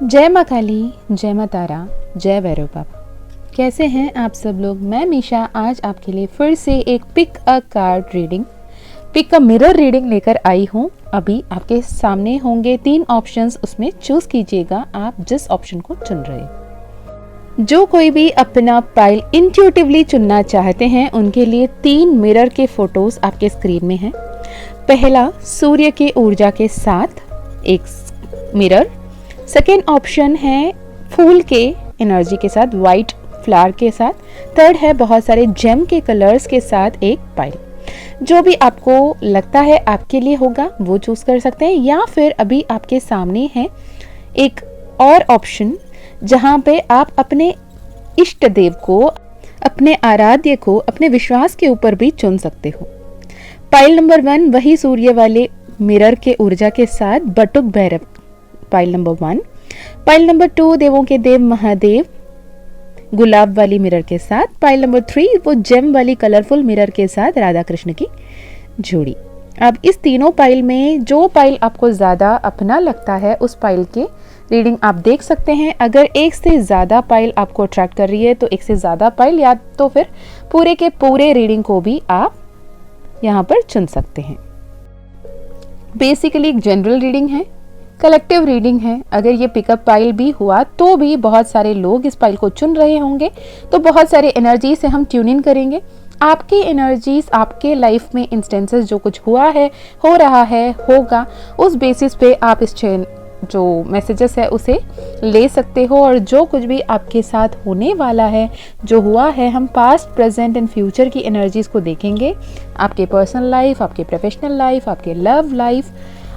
जय माँ काली, जय माँ तारा, जय भैरव बाबा। कैसे हैं आप सब लोग। मैं मीशा आज आपके लिए फिर से एक pick a card reading, pick a mirror reading लेकर आई हूँ। अभी आपके सामने होंगे 3 ऑप्शंस, उसमें चूज कीजिएगा आप जिस ऑप्शन को चुन रहे हैं। जो कोई भी अपना पाइल इंट्यूटिवली चुनना चाहते हैं उनके लिए 3 मिरर के फोटोज आपके स्क्रीन में हैं। पहला सूर्य की ऊर्जा के साथ एक मिरर, सेकेंड ऑप्शन है फूल के एनर्जी के साथ, वाइट फ्लावर के साथ, थर्ड है बहुत सारे जेम के कलर्स के साथ एक पाइल। जो भी आपको लगता है आपके लिए होगा वो चूज कर सकते हैं, या फिर अभी आपके सामने है एक और ऑप्शन जहां पे आप अपने इष्ट देव को, अपने आराध्य को, अपने विश्वास के ऊपर भी चुन सकते हो। पाइल नंबर 1 वही सूर्य वाले मिरर के ऊर्जा के साथ Batuk Bhairav, pile number 1। Pile number 2 देवों के देव महादेव गुलाब वाली मिरर के साथ। पाइल नंबर 3 वो जेम वाली कलरफुल मिरर के साथ राधा कृष्ण की जोड़ी। अब इस तीनों पाइल में जो पाइल आपको ज़्यादा अपना लगता है उस पाइल के रीडिंग आप देख सकते हैं। अगर एक से ज़्यादा पाइल आपको अट्रैक्ट कर रही है तो एक से ज़्यादा पाइल, या तो फिर पूरे के पूरे रीडिंग को भी आप यहाँ पर चुन सकते हैं। बेसिकली एक जनरल रीडिंग है, कलेक्टिव रीडिंग है। अगर ये पिकअप पाइल भी हुआ तो भी बहुत सारे लोग इस पाइल को चुन रहे होंगे, तो बहुत सारे एनर्जी से हम ट्यून इन करेंगे। आपकी एनर्जीज, आपके लाइफ में इंस्टेंसेस जो कुछ हुआ है, हो रहा है, होगा, उस बेसिस पे आप इस जो मैसेजेस है उसे ले सकते हो। और जो कुछ भी आपके साथ होने वाला है, जो हुआ है, हम पास्ट, प्रेजेंट एंड फ्यूचर की एनर्जीज को देखेंगे। आपके पर्सनल लाइफ, आपके प्रोफेशनल लाइफ, आपके लव लाइफ,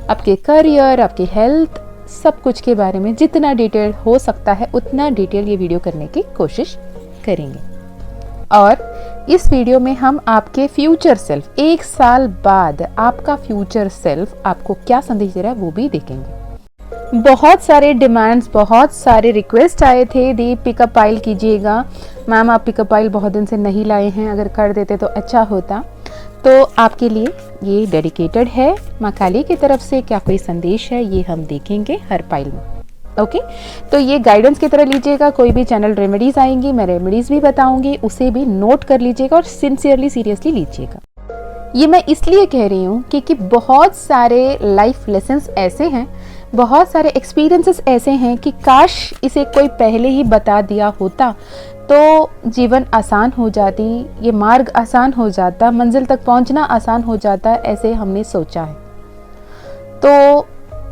आपके करियर, आपकी हेल्थ, सब कुछ के बारे में जितना डिटेल हो सकता है उतना डिटेल ये वीडियो करने की कोशिश करेंगे। और इस वीडियो में हम आपके फ्यूचर सेल्फ, 1 साल बाद आपका फ्यूचर सेल्फ आपको क्या संदेश दे रहा है वो भी देखेंगे। बहुत सारे डिमांड्स, बहुत सारे रिक्वेस्ट आए थे, दी पिकअप पाइल कीजिएगा। मैम आप पिकअप पाइल बहुत दिन से नहीं लाए हैं, अगर कर देते तो अच्छा होता। तो आपके लिए ये डेडिकेटेड है माँ काली की तरफ से। क्या कोई संदेश है ये हम देखेंगे हर पाइल में। ओके, तो ये गाइडेंस की तरह लीजिएगा। कोई भी चैनल रेमेडीज आएंगी, मैं रेमेडीज भी बताऊंगी, उसे भी नोट कर लीजिएगा और सिंसियरली, सीरियसली लीजिएगा। ये मैं इसलिए कह रही हूँ क्योंकि बहुत सारे लाइफ लेसन्स ऐसे हैं, बहुत सारे एक्सपीरियंसेस ऐसे हैं कि काश इसे कोई पहले ही बता दिया होता तो जीवन आसान हो जाती, ये मार्ग आसान हो जाता, मंजिल तक पहुंचना आसान हो जाता, ऐसे हमने सोचा है। तो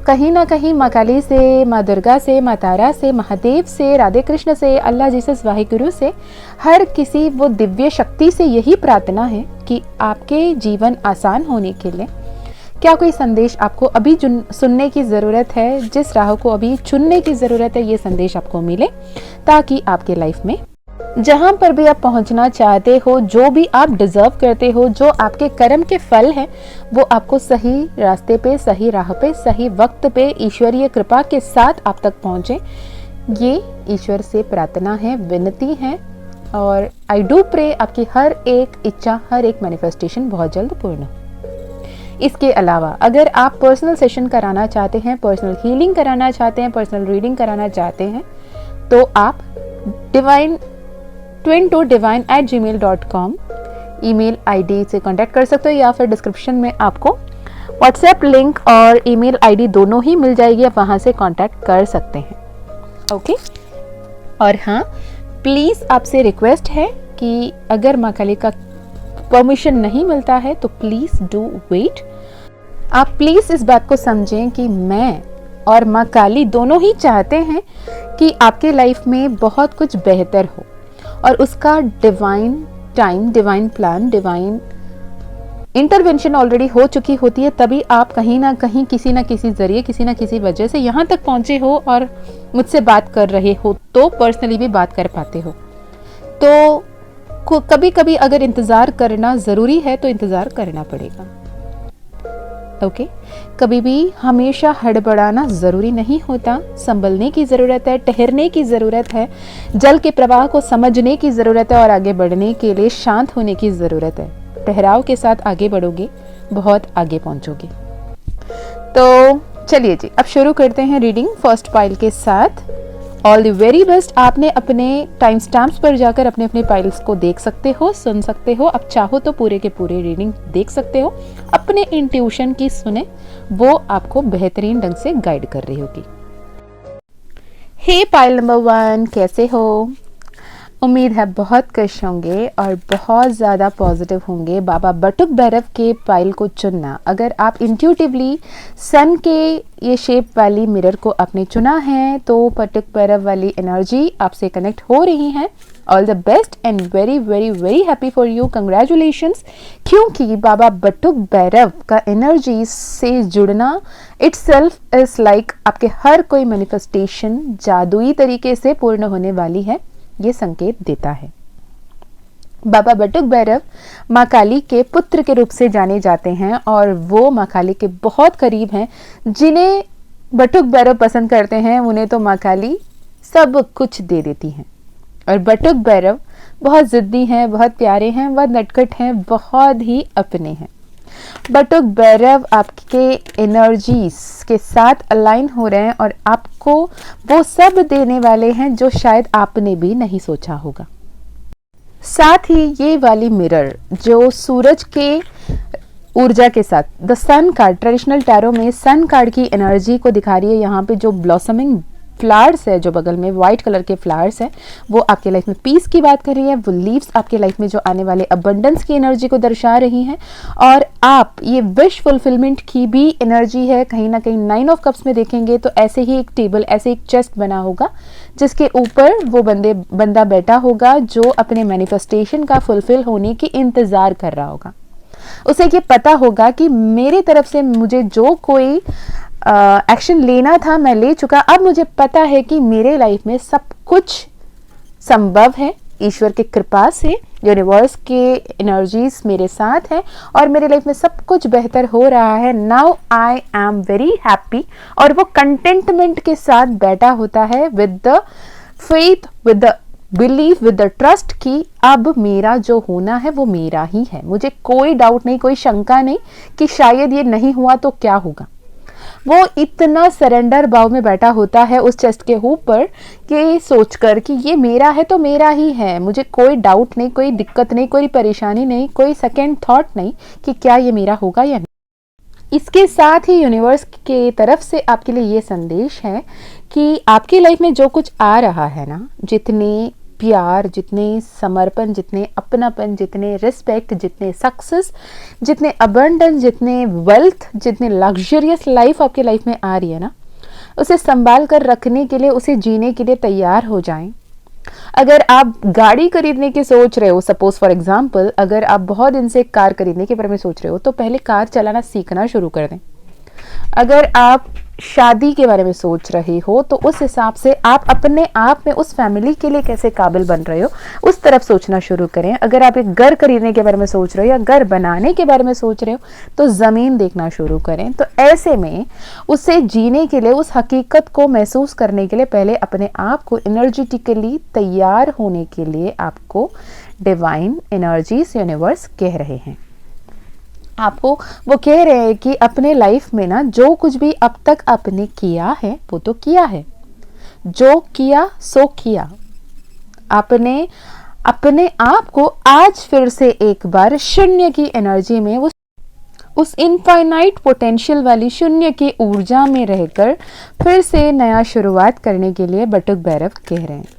कहीं ना कहीं माँ काली से, माँ दुर्गा से, माँ तारा से, महादेव से, राधे कृष्ण से, अल्लाह जीसस वाहिगुरु से, हर किसी वो दिव्य शक्ति से यही प्रार्थना है कि आपके जीवन आसान होने के लिए क्या कोई संदेश आपको अभी सुनने की ज़रूरत है, जिस राह को अभी चुनने की ज़रूरत है, ये संदेश आपको मिले, ताकि आपके लाइफ में जहां पर भी आप पहुंचना चाहते हो, जो भी आप डिजर्व करते हो, जो आपके कर्म के फल हैं, वो आपको सही रास्ते पे, सही राह पे, सही वक्त पे ईश्वरीय कृपा के साथ आप तक पहुंचे। ये ईश्वर से प्रार्थना है, विनती है। और आई डू प्रे आपकी हर एक इच्छा, हर एक मैनिफेस्टेशन बहुत जल्द पूर्ण हो। इसके अलावा अगर आप पर्सनल सेशन कराना चाहते हैं, पर्सनल हीलिंग कराना चाहते हैं, पर्सनल रीडिंग कराना चाहते हैं, तो आप twin2divine@gmail.com ईमेल आईडी से कांटेक्ट कर सकते हो, या फिर डिस्क्रिप्शन में आपको व्हाट्सएप लिंक और ईमेल आईडी दोनों ही मिल जाएगी, आप वहां से कांटेक्ट कर सकते हैं। ओके, और हाँ, प्लीज़ आपसे रिक्वेस्ट है कि अगर माँ काली का परमिशन नहीं मिलता है तो प्लीज़ डू वेट। आप प्लीज़ इस बात को समझें कि मैं और माँ काली दोनों ही चाहते हैं कि आपके लाइफ में बहुत कुछ बेहतर हो, और उसका divine time, divine plan, divine intervention already हो चुकी होती है, तभी आप कहीं ना कहीं, किसी ना किसी जरिए, किसी ना किसी वजह से यहाँ तक पहुँचे हो और मुझसे बात कर रहे हो, तो पर्सनली भी बात कर पाते हो। तो कभी कभी अगर इंतज़ार करना ज़रूरी है तो इंतज़ार करना पड़ेगा। ओके, कभी भी हमेशा हड़बड़ाना ज़रूरी नहीं होता, संभलने की ज़रूरत है, ठहरने की ज़रूरत है, जल के प्रवाह को समझने की ज़रूरत है, और आगे बढ़ने के लिए शांत होने की ज़रूरत है। ठहराव के साथ आगे बढ़ोगे, बहुत आगे पहुंचोगे। तो चलिए जी, अब शुरू करते हैं रीडिंग फर्स्ट पाइल के साथ। All the very best. आपने अपने टाइम स्टैम्प्स पर जाकर अपने अपने पाइल्स को देख सकते हो, सुन सकते हो। अब चाहो तो पूरे के पूरे रीडिंग देख सकते हो। अपने इंट्यूशन की सुने, वो आपको बेहतरीन ढंग से गाइड कर रही होगी। हे पाइल नंबर 1, कैसे हो? उम्मीद है बहुत खुश होंगे और बहुत ज़्यादा पॉजिटिव होंगे। बाबा बटुक भैरव के पाइल को चुनना, अगर आप इंट्यूटिवली सन के ये शेप वाली मिरर को आपने चुना है तो बटुक भैरव वाली एनर्जी आपसे कनेक्ट हो रही है। All the best and very very very happy for you, congratulations. क्योंकि बाबा बटुक भैरव का एनर्जी से जुड़ना इटसेल्फ इज लाइक आपके हर कोई मैनिफेस्टेशन जादुई तरीके से पूर्ण होने वाली है, ये संकेत देता है। बाबा बटुक भैरव माँ काली के पुत्र के रूप से जाने जाते हैं और वो माँ काली के बहुत करीब हैं। जिन्हें बटुक भैरव पसंद करते हैं उन्हें तो माँ काली सब कुछ दे देती हैं। और बटुक भैरव बहुत जिद्दी हैं, बहुत प्यारे हैं, बहुत नटखट हैं, बहुत ही अपने हैं। बटुक भैरव आपके एनर्जीज के साथ अलाइन हो रहे हैं और आपको वो सब देने वाले हैं जो शायद आपने भी नहीं सोचा होगा। साथ ही ये वाली मिरर जो सूरज के ऊर्जा के साथ the sun card, traditional tarot में सन कार्ड की एनर्जी को दिखा रही है। यहाँ पे जो ब्लॉसमिंग फ्लावर्स है, जो बगल में वाइट कलर के फ्लावर्स हैं, वो आपके लाइफ में पीस की बात कर रही है। वो लीव्स आपके लाइफ में जो आने वाले अबंडेंस की एनर्जी को दर्शा रही हैं। और आप ये विश फुलफिलमेंट की भी एनर्जी है। कहीं ना कहीं 9 ऑफ कप्स में देखेंगे तो ऐसे ही एक टेबल, ऐसे एक चेस्ट बना होगा जिसके ऊपर वो बंदा बैठा होगा जो अपने मैनिफेस्टेशन का फुलफिल होने की इंतजार कर रहा होगा। उसे ये पता होगा कि मेरे तरफ से मुझे जो कोई एक्शन लेना था मैं ले चुका। अब मुझे पता है कि मेरे लाइफ में सब कुछ संभव है ईश्वर की कृपा से। यूनिवर्स के एनर्जीज मेरे साथ है और मेरे लाइफ में सब कुछ बेहतर हो रहा है। Now I am very happy. और वो कंटेंटमेंट के साथ बैठा होता है with the faith, with the belief, with the trust कि अब मेरा जो होना है वो मेरा ही है। मुझे कोई डाउट नहीं, कोई शंका नहीं कि शायद ये नहीं हुआ तो क्या होगा। वो इतना सरेंडर भाव में बैठा होता है उस चेस्ट के ऊपर कि सोचकर कि ये मेरा है तो मेरा ही है। मुझे कोई डाउट नहीं, कोई दिक्कत नहीं, कोई परेशानी नहीं, कोई सेकंड थॉट नहीं कि क्या ये मेरा होगा या नहीं। इसके साथ ही यूनिवर्स के तरफ से आपके लिए ये संदेश है कि आपकी लाइफ में जो कुछ आ रहा है ना, जितने प्यार, जितने समर्पण, जितने अपनापन, जितने रिस्पेक्ट, जितने सक्सेस, जितने अबंडेंस, जितने वेल्थ, जितने लग्जरियस लाइफ आपके लाइफ में आ रही है ना, उसे संभाल कर रखने के लिए, उसे जीने के लिए तैयार हो जाएं। अगर आप गाड़ी खरीदने की सोच रहे हो, सपोज फॉर एग्जांपल, अगर आप बहुत दिन से कार खरीदने के बारे में सोच रहे हो तो पहले कार चलाना सीखना शुरू कर दें। अगर आप शादी के बारे में सोच रहे हो तो उस हिसाब से आप अपने आप में उस फैमिली के लिए कैसे काबिल बन रहे हो उस तरफ सोचना शुरू करें। अगर आप एक घर खरीदने के बारे में सोच रहे हो या घर बनाने के बारे में सोच रहे हो तो ज़मीन देखना शुरू करें। तो ऐसे में उसे जीने के लिए, उस हकीकत को महसूस करने के लिए पहले अपने आप को एनर्जेटिकली तैयार होने के लिए आपको डिवाइन एनर्जीज, यूनिवर्स कह रहे हैं। आपको वो कह रहे हैं कि अपने लाइफ में ना जो कुछ भी अब तक आपने किया है वो तो किया है, जो किया सो किया। आपने अपने आप को आज फिर से एक बार शून्य की एनर्जी में, उस इनफाइनाइट पोटेंशियल वाली शून्य की ऊर्जा में रहकर फिर से नया शुरुआत करने के लिए बटुक भैरव कह रहे हैं।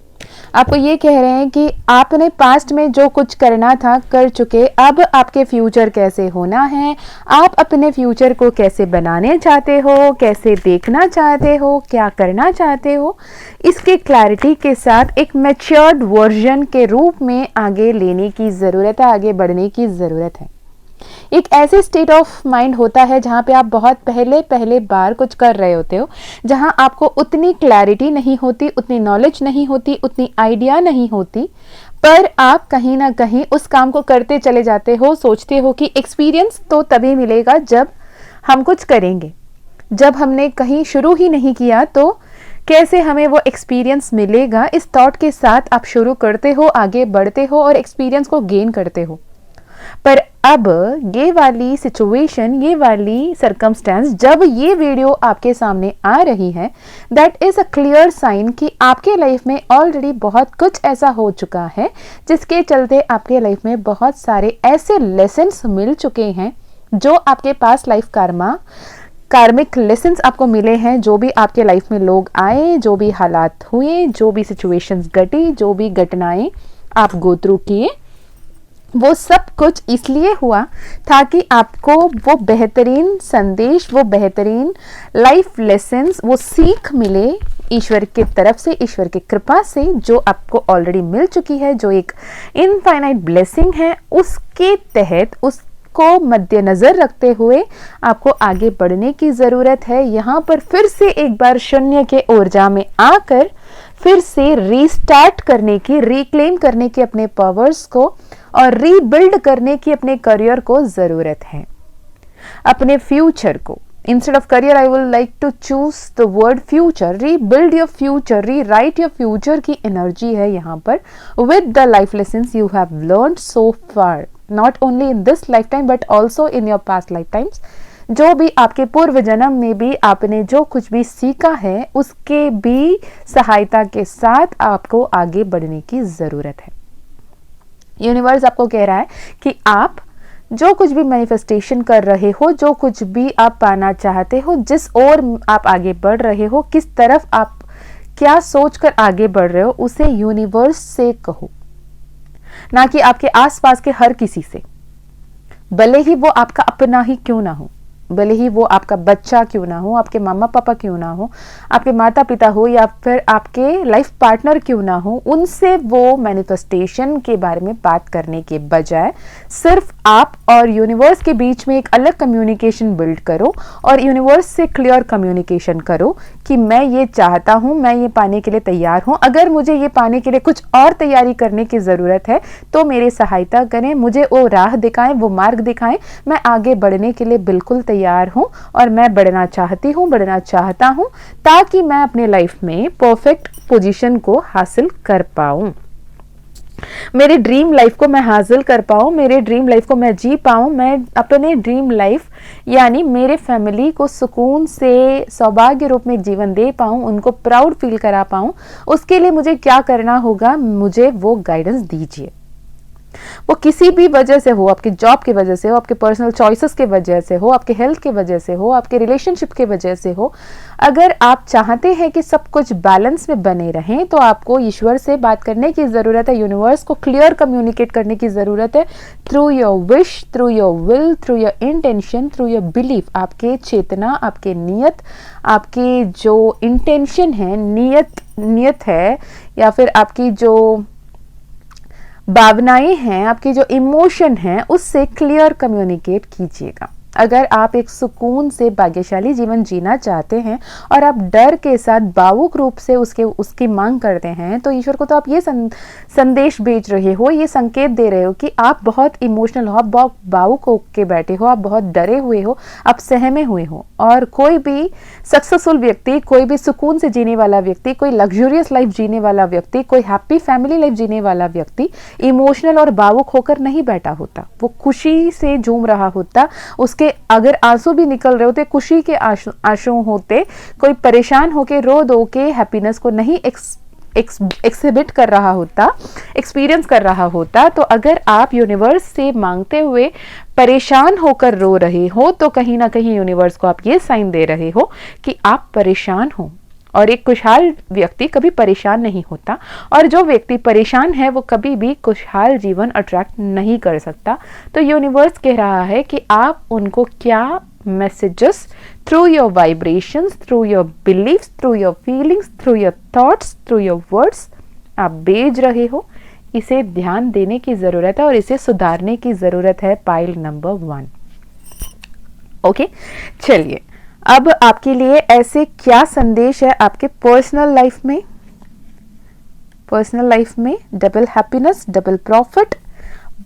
आपको ये कह रहे हैं कि आपने पास्ट में जो कुछ करना था कर चुके, अब आपके फ्यूचर कैसे होना है, आप अपने फ्यूचर को कैसे बनाने चाहते हो, कैसे देखना चाहते हो, क्या करना चाहते हो, इसके क्लैरिटी के साथ एक मैच्योर्ड वर्जन के रूप में आगे लेने की ज़रूरत है, आगे बढ़ने की ज़रूरत है। एक ऐसे स्टेट ऑफ माइंड होता है जहाँ पे आप बहुत पहले बार कुछ कर रहे होते हो, जहाँ आपको उतनी क्लैरिटी नहीं होती, उतनी नॉलेज नहीं होती, उतनी आइडिया नहीं होती, पर आप कहीं ना कहीं उस काम को करते चले जाते हो। सोचते हो कि एक्सपीरियंस तो तभी मिलेगा जब हम कुछ करेंगे, जब हमने कहीं शुरू ही नहीं किया तो कैसे हमें वो एक्सपीरियंस मिलेगा। इस थॉट के साथ आप शुरू करते हो, आगे बढ़ते हो और एक्सपीरियंस को गेन करते हो। पर अब ये वाली सिचुएशन, ये वाली सर्कमस्टेंस जब ये वीडियो आपके सामने आ रही है, that is a clear sign कि आपके लाइफ में ऑलरेडी बहुत कुछ ऐसा हो चुका है जिसके चलते आपके लाइफ में बहुत सारे ऐसे लेसन्स मिल चुके हैं जो आपके पास लाइफ कार्मिक लेसन्स आपको मिले हैं। जो भी आपके लाइफ में लोग आए, जो भी हालात हुए, जो भी सिचुएशंस घटी, जो भी घटनाएं आप गो थ्रू किए, वो सब कुछ इसलिए हुआ ताकि आपको वो बेहतरीन संदेश, वो बेहतरीन लाइफ लेसन्स, वो सीख मिले ईश्वर की तरफ से, ईश्वर की कृपा से, जो आपको ऑलरेडी मिल चुकी है, जो एक इनफाइनाइट ब्लेसिंग है। उसके तहत को मद्देनजर रखते हुए आपको आगे बढ़ने की जरूरत है। यहाँ पर फिर से एक बार शून्य के ऊर्जा में आकर फिर से रीस्टार्ट करने की, रिक्लेम करने की अपने पावर्स को और रीबिल्ड करने की अपने करियर को जरूरत है, अपने फ्यूचर को। Instead of career, I would like to choose the word future. Rebuild your future, rewrite your future की एनर्जी है यहाँ पर with the life lessons you have learned so far, not only in this lifetime but also in your past lifetimes. जो भी आपके पूर्व जन्म में भी आपने जो कुछ भी सीखा है उसके भी सहायता के साथ आपको आगे बढ़ने की ज़रूरत है। यूनिवर्स आपको कह रहा है कि आप जो कुछ भी मैनिफेस्टेशन कर रहे हो, जो कुछ भी आप पाना चाहते हो, जिस ओर आप आगे बढ़ रहे हो, किस तरफ आप क्या सोचकर आगे बढ़ रहे हो, उसे यूनिवर्स से कहो, ना कि आपके आसपास के हर किसी से, भले ही वो आपका अपना ही क्यों ना हो, भले ही वो आपका बच्चा क्यों ना हो, आपके मामा पापा क्यों ना हो, आपके माता पिता हो या फिर आपके लाइफ पार्टनर क्यों ना हो। उनसे वो मैनिफेस्टेशन के बारे में बात करने के बजाय सिर्फ आप और यूनिवर्स के बीच में एक अलग कम्युनिकेशन बिल्ड करो और यूनिवर्स से क्लियर कम्युनिकेशन करो कि मैं ये चाहता हूँ, मैं ये पाने के लिए तैयार हूँ, अगर मुझे ये पाने के लिए कुछ और तैयारी करने की ज़रूरत है तो मेरी सहायता करें, मुझे वो राह दिखाएं, वो मार्ग दिखाएं, मैं आगे बढ़ने के लिए बिल्कुल तैयार हूँ और मैं बढ़ना चाहती हूँ, बढ़ना चाहता हूँ, ताकि मैं अपने लाइफ में परफेक्ट पोजीशन को हासिल कर पाऊँ, मेरे ड्रीम लाइफ को मैं हासिल कर पाऊँ, मेरे ड्रीम लाइफ को मैं जी पाऊँ, मैं अपने ड्रीम लाइफ यानी मेरे फैमिली को सुकून से सौभाग्य रूप में एक जीवन दे पाऊँ, उनको प्राउड फील करा पाऊँ। उसके लिए मुझे क्या करना होगा, मुझे वो गाइडेंस दीजिए। वो किसी भी वजह से हो, आपकी जॉब की वजह से हो, आपके पर्सनल चॉइसेस की वजह से हो, आपके हेल्थ की वजह से हो, आपके रिलेशनशिप की वजह से हो, अगर आप चाहते हैं कि सब कुछ बैलेंस में बने रहें तो आपको ईश्वर से बात करने की ज़रूरत है, यूनिवर्स को क्लियर कम्युनिकेट करने की ज़रूरत है through your wish, through your will, through your intention, through your belief. आपके चेतना, आपके नियत, आपकी जो इंटेंशन है, नियत है, या फिर आपकी जो भावनाएं हैं, आपकी जो इमोशन है, उससे क्लियर कम्युनिकेट कीजिएगा। अगर आप एक सुकून से भाग्यशाली जीवन जीना चाहते हैं और आप डर के साथ भावुक रूप से उसकी मांग करते हैं तो ईश्वर को तो आप ये संदेश भेज रहे हो, ये संकेत दे रहे हो कि आप बहुत इमोशनल हो, आप बहुत भावुक होके बैठे हो, आप बहुत डरे हुए हो, आप सहमे हुए हो। और कोई भी सक्सेसफुल व्यक्ति, कोई भी सुकून से जीने वाला व्यक्ति, कोई लग्जूरियस लाइफ जीने वाला व्यक्ति, कोई हैप्पी फैमिली लाइफ जीने वाला व्यक्ति इमोशनल और भावुक होकर नहीं बैठा होता, वो खुशी से झूम रहा होता। उसके अगर आंसू भी निकल रहे होते, खुशी के आंसू होते, कोई परेशान होके रो दो के हैप्पीनेस को नहीं एक्सिबिट कर रहा होता, एक्सपीरियंस कर रहा होता। तो अगर आप यूनिवर्स से मांगते हुए परेशान होकर रो रहे हो तो कहीं ना कहीं यूनिवर्स को आप ये साइन दे रहे हो कि आप परेशान हो। और एक खुशहाल व्यक्ति कभी परेशान नहीं होता, और जो व्यक्ति परेशान है वो कभी भी खुशहाल जीवन अट्रैक्ट नहीं कर सकता। तो यूनिवर्स कह रहा है कि आप उनको क्या messages through your vibrations, through your beliefs, through your feelings, through your thoughts, through your words आप भेज रहे हो, इसे ध्यान देने की ज़रूरत है और इसे सुधारने की ज़रूरत है। Pile number 1। ओके, चलिए अब आपके लिए ऐसे क्या संदेश है आपके पर्सनल लाइफ में। पर्सनल लाइफ में double happiness, double profit,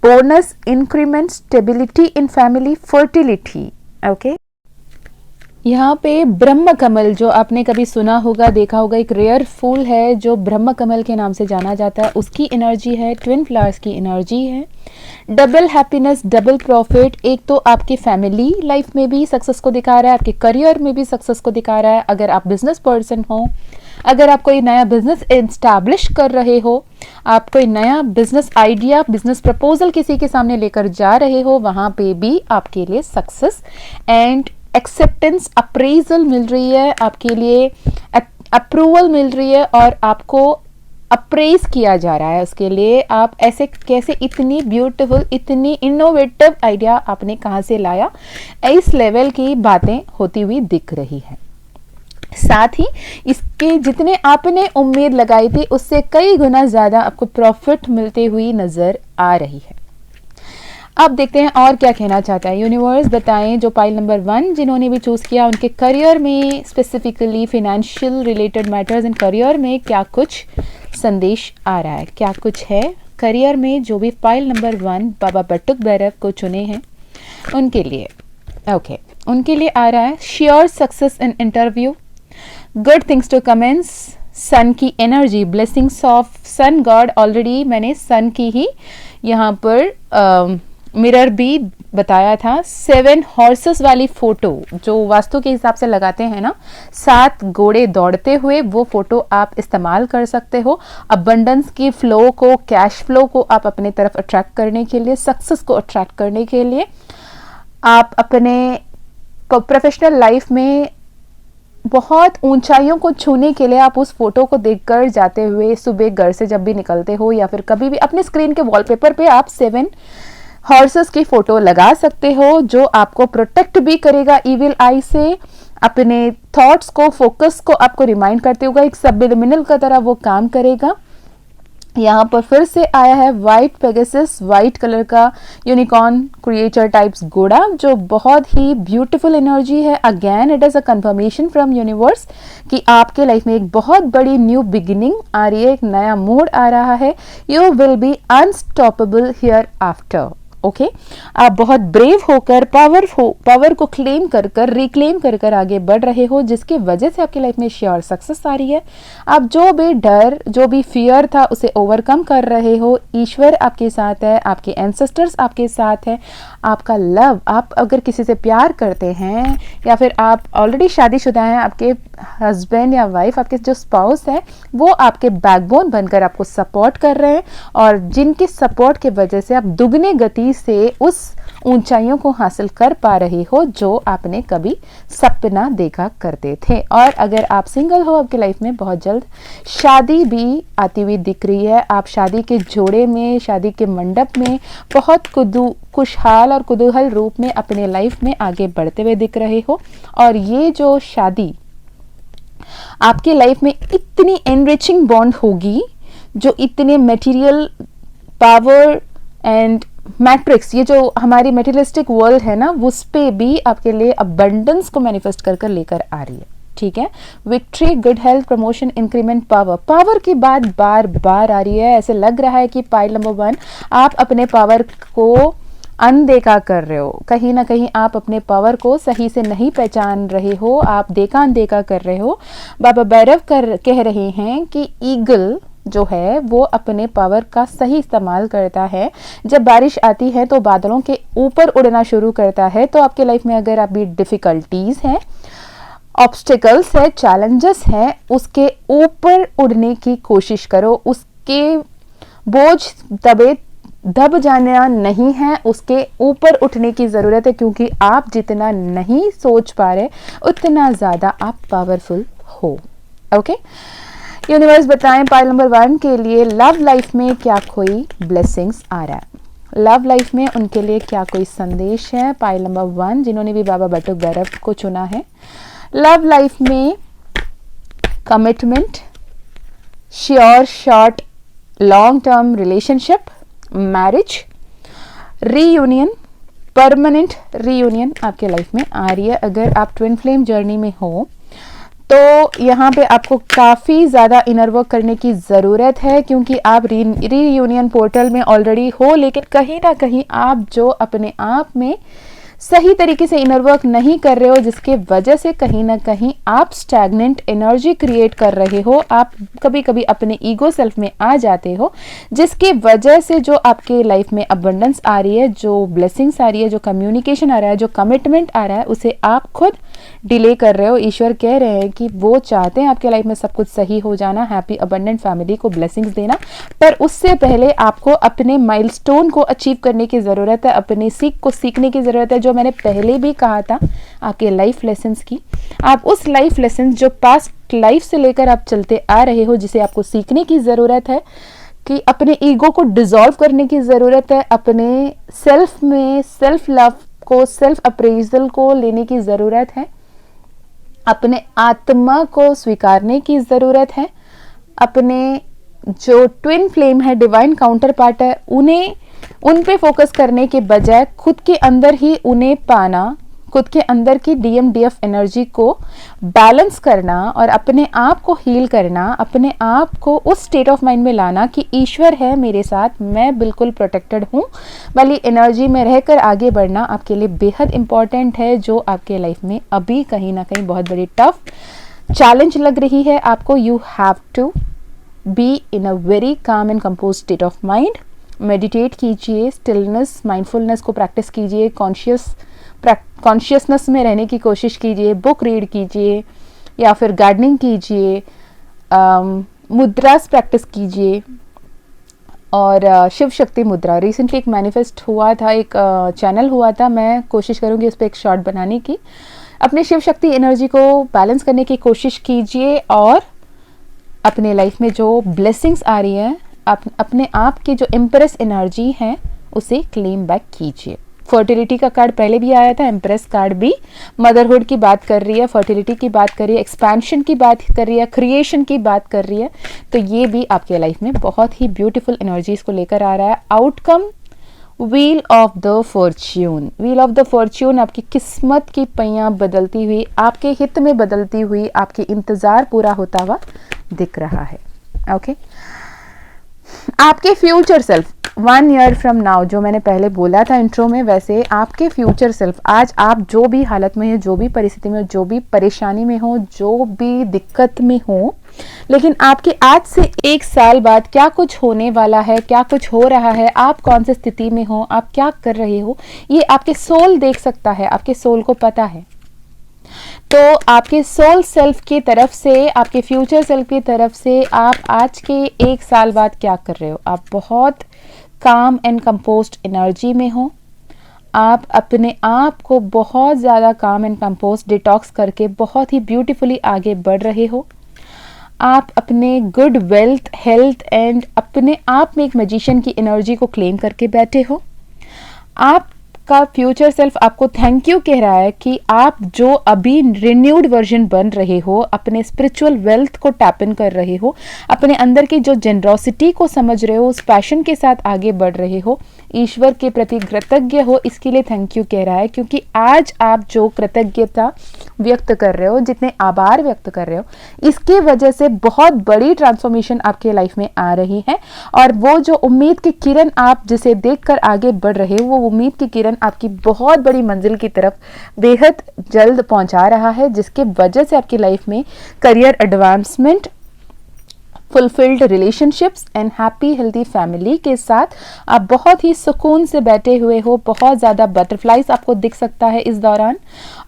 bonus, increment, stability in family, fertility. Okay, यहाँ पे ब्रह्म कमल, जो आपने कभी सुना होगा, देखा होगा, एक रेयर फूल है जो ब्रह्म कमल के नाम से जाना जाता है, उसकी एनर्जी है, ट्विन फ्लावर्स की एनर्जी है। डबल हैप्पीनेस, डबल प्रॉफिट, एक तो आपकी फैमिली लाइफ में भी सक्सेस को दिखा रहा है, आपके करियर में भी सक्सेस को दिखा रहा है। अगर आप बिजनेस पर्सन हो, अगर आप कोई नया बिजनेस एस्टैब्लिश कर रहे हो, आप कोई नया बिजनेस आइडिया, बिजनेस प्रपोजल किसी के सामने लेकर जा रहे हो, वहाँ पे भी आपके लिए सक्सेस एंड एक्सेप्टेंस, अप्रेजल मिल रही है, आपके लिए अप्रूवल मिल रही है और आपको अप्रेज किया जा रहा है उसके लिए। आप ऐसे कैसे, इतनी ब्यूटीफुल, इतनी इनोवेटिव आइडिया आपने कहाँ से लाया, इस लेवल की बातें होती हुई दिख रही है। साथ ही इसके जितने आपने उम्मीद लगाई थी उससे कई गुना ज्यादा आपको प्रॉफिट मिलते हुई नजर आ रही है। अब देखते हैं और क्या कहना चाहता है यूनिवर्स। बताएं जो पाइल नंबर 1 जिन्होंने भी चूज किया, उनके करियर में, specifically financial related matters and career में क्या कुछ संदेश आ रहा है, क्या कुछ है करियर में। जो भी पाइल नंबर 1 बाबा बटुक भैरव को चुने हैं उनके लिए, ओके, उनके लिए आ रहा है sure success in interview, good things to commence, sun की energy, blessings of sun god. Already मैंने सन की ही यहाँ पर मिरर भी बताया था। 7 हॉर्सेस वाली फोटो जो वास्तु के हिसाब से लगाते हैं ना, 7 घोड़े दौड़ते हुए, वो फोटो आप इस्तेमाल कर सकते हो अबंडेंस की फ्लो को, कैश फ्लो को आप अपने तरफ अट्रैक्ट करने के लिए, सक्सेस को अट्रैक्ट करने के लिए। आप अपने प्रोफेशनल लाइफ में बहुत ऊंचाइयों को छूने के लिए आप उस फोटो को देखकर जाते हुए सुबह घर से जब भी निकलते हो या फिर कभी भी अपने स्क्रीन के वॉलपेपर पे आप 7 हॉर्सेस की फोटो लगा सकते हो, जो आपको प्रोटेक्ट भी करेगा इविल आई से। अपने थॉट्स को, फोकस को आपको रिमाइंड करते होगा, एक सबलिमिनल का तरह वो काम करेगा। यहाँ पर फिर से आया है व्हाइट पेगासस, व्हाइट कलर का यूनिकॉर्न क्रिएचर टाइप्स घोड़ा, जो बहुत ही ब्यूटीफुल एनर्जी है। Again it is a confirmation from universe कि आपके लाइफ में एक बहुत बड़ी न्यू बिगिनिंग आ रही है, एक नया मोड आ रहा है। You will be unstoppable here after, okay. आप बहुत ब्रेव होकर पावर को क्लेम कर कर, रिक्लेम कर कर आगे बढ़ रहे हो, जिसकी वजह से आपकी लाइफ में श्योर सक्सेस आ रही है। आप जो भी डर, जो भी फियर था, उसे ओवरकम कर रहे हो। ईश्वर आपके साथ है, आपके एंसेस्टर्स आपके साथ है, आपका लव, आप अगर किसी से प्यार करते हैं या फिर आप ऑलरेडी शादीशुदा हैं, आपके हस्बैंड या वाइफ, आपके जो स्पाउस है, वो आपके बैकबोन बनकर आपको सपोर्ट कर रहे हैं और जिनके सपोर्ट की वजह से आप दुगने गति से उस ऊंचाइयों को हासिल कर पा रहे हो जो आपने कभी सपना देखा करते थे। और अगर आप सिंगल हो, आपकी लाइफ में बहुत जल्द शादी भी आती हुई दिख रही है। आप शादी के जोड़े में, शादी के मंडप में बहुत खुशहाल और कुतूहल रूप में अपने लाइफ में आगे बढ़ते हुए दिख रहे हो। और ये जो शादी आपकी लाइफ में इतनी एनरिचिंग बॉन्ड होगी, जो इतने मटेरियल पावर एंड मैट्रिक्स, ये जो हमारी मेटेरियलिस्टिक वर्ल्ड है ना, उस पे भी आपके लिए अबंडेंस को मैनिफेस्ट कर कर लेकर आ रही है, ठीक है। Victory, good health, promotion, increment, power की बात बार बार आ रही है। ऐसे लग रहा है कि पाइल नंबर 1 आप अपने पावर को अनदेखा कर रहे हो, कहीं ना कहीं आप अपने पावर को सही से नहीं पहचान रहे हो, आप देखा अनदेखा कर रहे हो। बाबा भैरव कह रहे हैं कि ईगल जो है वो अपने पावर का सही इस्तेमाल करता है। जब बारिश आती है तो बादलों के ऊपर उड़ना शुरू करता है। तो आपके लाइफ में अगर अभी डिफिकल्टीज हैं, ऑब्स्टिकल्स है, चैलेंजेस हैं, उसके ऊपर उड़ने की कोशिश करो। उसके बोझ दब जाना नहीं है, उसके ऊपर उठने की ज़रूरत है, क्योंकि आप जितना नहीं सोच पा रहे उतना ज़्यादा आप पावरफुल हो, ओके। यूनिवर्स बताएं पाइल नंबर 1 के लिए लव लाइफ में क्या कोई ब्लेसिंग्स आ रहा है, लव लाइफ में उनके लिए क्या कोई संदेश है। पाइल नंबर 1 जिन्होंने भी बाबा बटुक भैरव को चुना है, लव लाइफ में commitment, sure short long term relationship, marriage, reunion, permanent reunion आपके लाइफ में आ रही है। अगर आप ट्विन फ्लेम जर्नी में हो तो यहाँ पे आपको काफ़ी ज़्यादा इनर वर्क करने की ज़रूरत है, क्योंकि आप रीयूनियन पोर्टल में ऑलरेडी हो, लेकिन कहीं ना कहीं आप जो अपने आप में सही तरीके से इनर वर्क नहीं कर रहे हो, जिसके वजह से कहीं ना कहीं आप स्टैग्नेंट एनर्जी क्रिएट कर रहे हो, आप कभी कभी अपने ईगो सेल्फ में आ जाते हो, जिसके वजह से जो आपके लाइफ में अबंडेंस आ रही है, जो ब्लेसिंग्स आ रही है, जो कम्युनिकेशन आ रहा है, जो कमिटमेंट आ रहा है, उसे आप खुद डिले कर रहे हो। ईश्वर कह रहे हैं कि वो चाहते हैं आपके लाइफ में सब कुछ सही हो जाना, हैप्पी अबंडेंट फैमिली को ब्लेसिंग्स देना, पर उससे पहले आपको अपने माइलस्टोन को अचीव करने की ज़रूरत है, अपने सीख को सीखने की ज़रूरत है, जो मैंने पहले भी कहा था आपके लाइफ लेसन्स की। आप उस लाइफ लेसन्स जो पास्ट लाइफ से लेकर आप चलते आ रहे हो, जिसे आपको सीखने की ज़रूरत है, कि अपने ईगो को डिसॉल्व करने की ज़रूरत है, अपने सेल्फ में सेल्फ लव को, सेल्फ अप्रेजल को लेने की ज़रूरत है, अपने आत्मा को स्वीकारने की ज़रूरत है, अपने जो ट्विन फ्लेम है, डिवाइन काउंटर पार्ट है, उन पे फोकस करने के बजाय खुद के अंदर ही उन्हें पाना, खुद के अंदर की DMDF एनर्जी को बैलेंस करना और अपने आप को हील करना, अपने आप को उस स्टेट ऑफ माइंड में लाना कि ईश्वर है मेरे साथ, मैं बिल्कुल प्रोटेक्टेड हूँ वाली एनर्जी में रहकर आगे बढ़ना आपके लिए बेहद इंपॉर्टेंट है, जो आपके लाइफ में अभी कहीं ना कहीं बहुत बड़ी टफ चैलेंज लग रही है आपको। You have to be in a very calm and compose state of mind. Meditate कीजिए, स्टिलनेस, माइंडफुलनेस को प्रैक्टिस कीजिए, कॉन्शियसनेस में रहने की कोशिश कीजिए, बुक रीड कीजिए या फिर गार्डनिंग कीजिए, मुद्रास प्रैक्टिस कीजिए और शिव शक्ति मुद्रा रिसेंटली एक मैनिफेस्ट हुआ था, एक चैनल हुआ था, मैं कोशिश करूँगी उस पर एक शॉर्ट बनाने की। अपने शिव शक्ति एनर्जी को बैलेंस करने की कोशिश कीजिए और अपने लाइफ में जो ब्लेसिंग्स आ रही है, अपने आप की जो एम्प्रेस एनर्जी है उसे क्लेम बैक कीजिए। फर्टिलिटी का कार्ड पहले भी आया था, एम्प्रेस कार्ड भी मदरहुड की बात कर रही है, फर्टिलिटी की बात कर रही है, एक्सपेंशन की बात कर रही है, क्रिएशन की बात कर रही है, तो ये भी आपके लाइफ में बहुत ही ब्यूटीफुल एनर्जीज को लेकर आ रहा है। Outcome wheel of the Fortune, wheel of the Fortune आपकी किस्मत की पहियां बदलती हुई, आपके हित में बदलती हुई, आपके इंतजार पूरा होता हुआ दिख रहा है। ओके, आपके future self 1 year from now, जो मैंने पहले बोला था इंट्रो में, वैसे आपके फ्यूचर सेल्फ, आज आप जो भी हालत में हो, जो भी परिस्थिति में हो, जो भी परेशानी में हो, जो भी दिक्कत में हो, लेकिन आपके आज से 1 साल बाद क्या कुछ होने वाला है, क्या कुछ हो रहा है, आप कौन सी स्थिति में हो, आप क्या कर रहे हो, ये आपके सोल देख सकता है, आपके सोल को पता है। तो आपके सोल सेल्फ की तरफ से, आपके फ्यूचर सेल्फ की तरफ से आप आज के 1 साल बाद क्या कर रहे हो, आप बहुत काम एंड कंपोस्ट एनर्जी में हो, आप अपने आप को बहुत ज़्यादा काम एंड कंपोस्ट डिटॉक्स करके बहुत ही ब्यूटीफुली आगे बढ़ रहे हो, आप अपने गुड वेल्थ, हेल्थ एंड अपने आप में एक मैजिशियन की एनर्जी को क्लेम करके बैठे हो। आपका फ्यूचर सेल्फ आपको थैंक यू कह रहा है कि आप जो अभी रिन्यूड वर्जन बन रहे हो, अपने स्पिरिचुअल वेल्थ को टैप इन कर रहे हो, अपने अंदर की जो जेनरोसिटी को समझ रहे हो, उस पैशन के साथ आगे बढ़ रहे हो, ईश्वर के प्रति कृतज्ञ हो, इसके लिए थैंक यू कह रहा है। क्योंकि आज आप जो कृतज्ञता व्यक्त कर रहे हो, जितने आभार व्यक्त कर रहे हो, इसकी वजह से बहुत बड़ी ट्रांसफॉर्मेशन आपके लाइफ में आ रही है। और वो जो उम्मीद की किरण आप जिसे देखकर आगे बढ़ रहे हो, वो उम्मीद की किरण आपकी बहुत बड़ी मंजिल की तरफ बेहद जल्द पहुंचा रहा है, जिसके वजह से आपकी लाइफ में career advancement, fulfilled relationships and happy healthy family के साथ आप बहुत ही सुकून से बैठे हुए हो। बहुत ज़्यादा बटरफ्लाइज आपको दिख सकता है इस दौरान,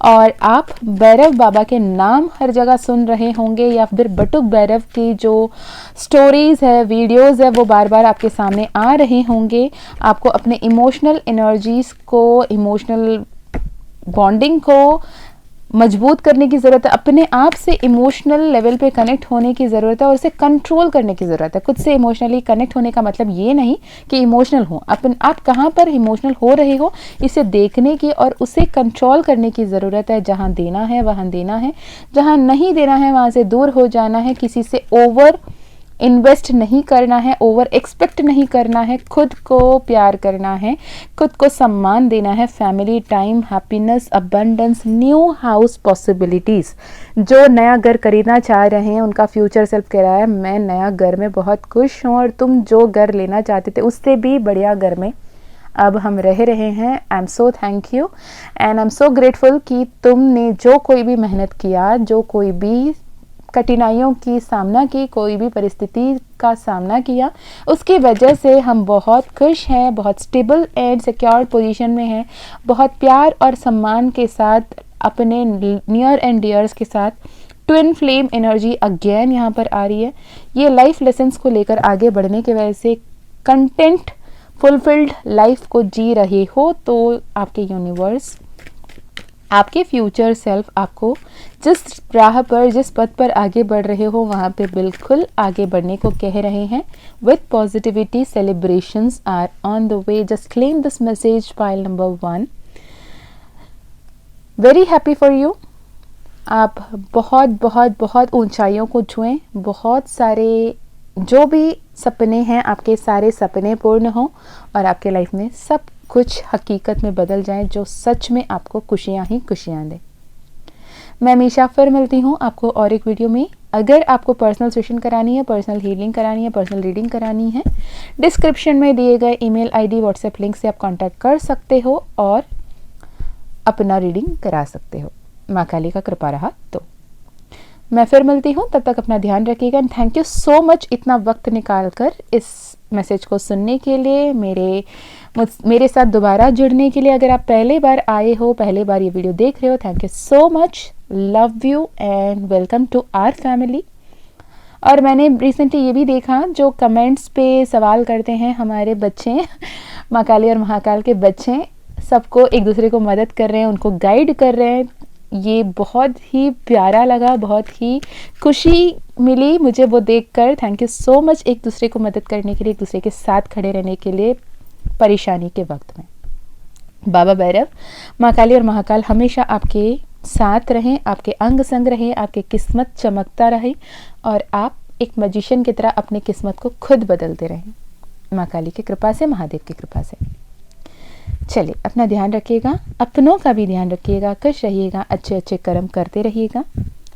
और आप भैरव बाबा के नाम हर जगह सुन रहे होंगे, या फिर बटुक भैरव की जो स्टोरीज है, वीडियोस है, वो बार बार आपके सामने आ रहे होंगे। आपको अपने इमोशनल एनर्जीज को, इमोशनल बॉन्डिंग को मजबूत करने की ज़रूरत है, अपने आप से इमोशनल लेवल पे कनेक्ट होने की ज़रूरत है और उसे कंट्रोल करने की ज़रूरत है। खुद से इमोशनली कनेक्ट होने का मतलब ये नहीं कि इमोशनल हो, आप कहाँ पर इमोशनल हो रहे हो इसे देखने की और उसे कंट्रोल करने की ज़रूरत है। जहाँ देना है वहाँ देना है, जहाँ नहीं देना है वहाँ से दूर हो जाना है। किसी से ओवर इन्वेस्ट नहीं करना है, ओवर एक्सपेक्ट नहीं करना है, खुद को प्यार करना है, खुद को सम्मान देना है। Family time, happiness, abundance, new house possibilities. जो नया घर खरीदना चाह रहे हैं उनका फ्यूचर सेल्फ कह रहा है मैं नया घर में बहुत खुश हूँ, और तुम जो घर लेना चाहते थे उससे भी बढ़िया घर में अब हम रह रहे हैं। आई am so thank you and I am so grateful कि तुमने जो कोई भी मेहनत किया, जो कोई भी कठिनाइयों की सामना की, कोई भी परिस्थिति का सामना किया, उसकी वजह से हम बहुत खुश हैं, बहुत स्टेबल एंड सिक्योर पोजीशन में हैं, बहुत प्यार और सम्मान के साथ अपने नियर एंड डियर्स के साथ ट्विन फ्लेम एनर्जी अगेन यहाँ पर आ रही है। ये लाइफ लेसन्स को लेकर आगे बढ़ने की वजह से कंटेंट फुलफिल्ड लाइफ को जी रहे हो, तो आपके यूनिवर्स, आपके फ्यूचर सेल्फ आपको जिस राह पर, जिस पथ पर आगे बढ़ रहे हो वहाँ पे बिल्कुल आगे बढ़ने को कह रहे हैं। With positivity celebrations are on the way. Just claim this message pile number 1। Very happy for you. आप बहुत बहुत बहुत ऊंचाइयों को छुएं, बहुत सारे जो भी सपने हैं आपके सारे सपने पूर्ण हों और आपके लाइफ में सब कुछ हकीकत में बदल जाए जो सच में आपको खुशियां ही खुशियां दे। मैं हमेशा फिर मिलती हूँ आपको और एक वीडियो में। अगर आपको पर्सनल सेशन करानी है, पर्सनल हीलिंग करानी है, पर्सनल रीडिंग करानी है, डिस्क्रिप्शन में दिए गए ईमेल आईडी व्हाट्सएप लिंक से आप कांटेक्ट कर सकते हो और अपना रीडिंग करा सकते हो। माँ काली का कृपा रहा तो मैं फिर मिलती हूँ, तब तक अपना ध्यान रखिएगा and thank you so much इतना वक्त निकाल कर इस मैसेज को सुनने के लिए, मेरे साथ दोबारा जुड़ने के लिए। अगर आप पहली बार आए हो, पहली बार ये वीडियो देख रहे हो, thank you so much, love you and welcome to our family. और मैंने रिसेंटली ये भी देखा, जो कमेंट्स पे सवाल करते हैं हमारे बच्चे, माँ काली और महाकाल के बच्चे सबको एक दूसरे को मदद कर रहे हैं, उनको गाइड कर रहे हैं, ये बहुत ही प्यारा लगा, बहुत ही खुशी मिली मुझे वो देखकर। थैंक यू सो मच एक दूसरे को मदद करने के लिए, एक दूसरे के साथ खड़े रहने के लिए परेशानी के वक्त में। बाबा भैरव, माँ काली और महाकाल हमेशा आपके साथ रहें, आपके अंग संग रहें, आपकी किस्मत चमकता रहे और आप एक मैजिशियन की तरह अपनी किस्मत को खुद बदलते रहें, माँ काली की कृपा से, महादेव की कृपा से। चलिए, अपना ध्यान रखिएगा, अपनों का भी ध्यान रखिएगा, खुश रहिएगा, अच्छे अच्छे कर्म करते रहिएगा।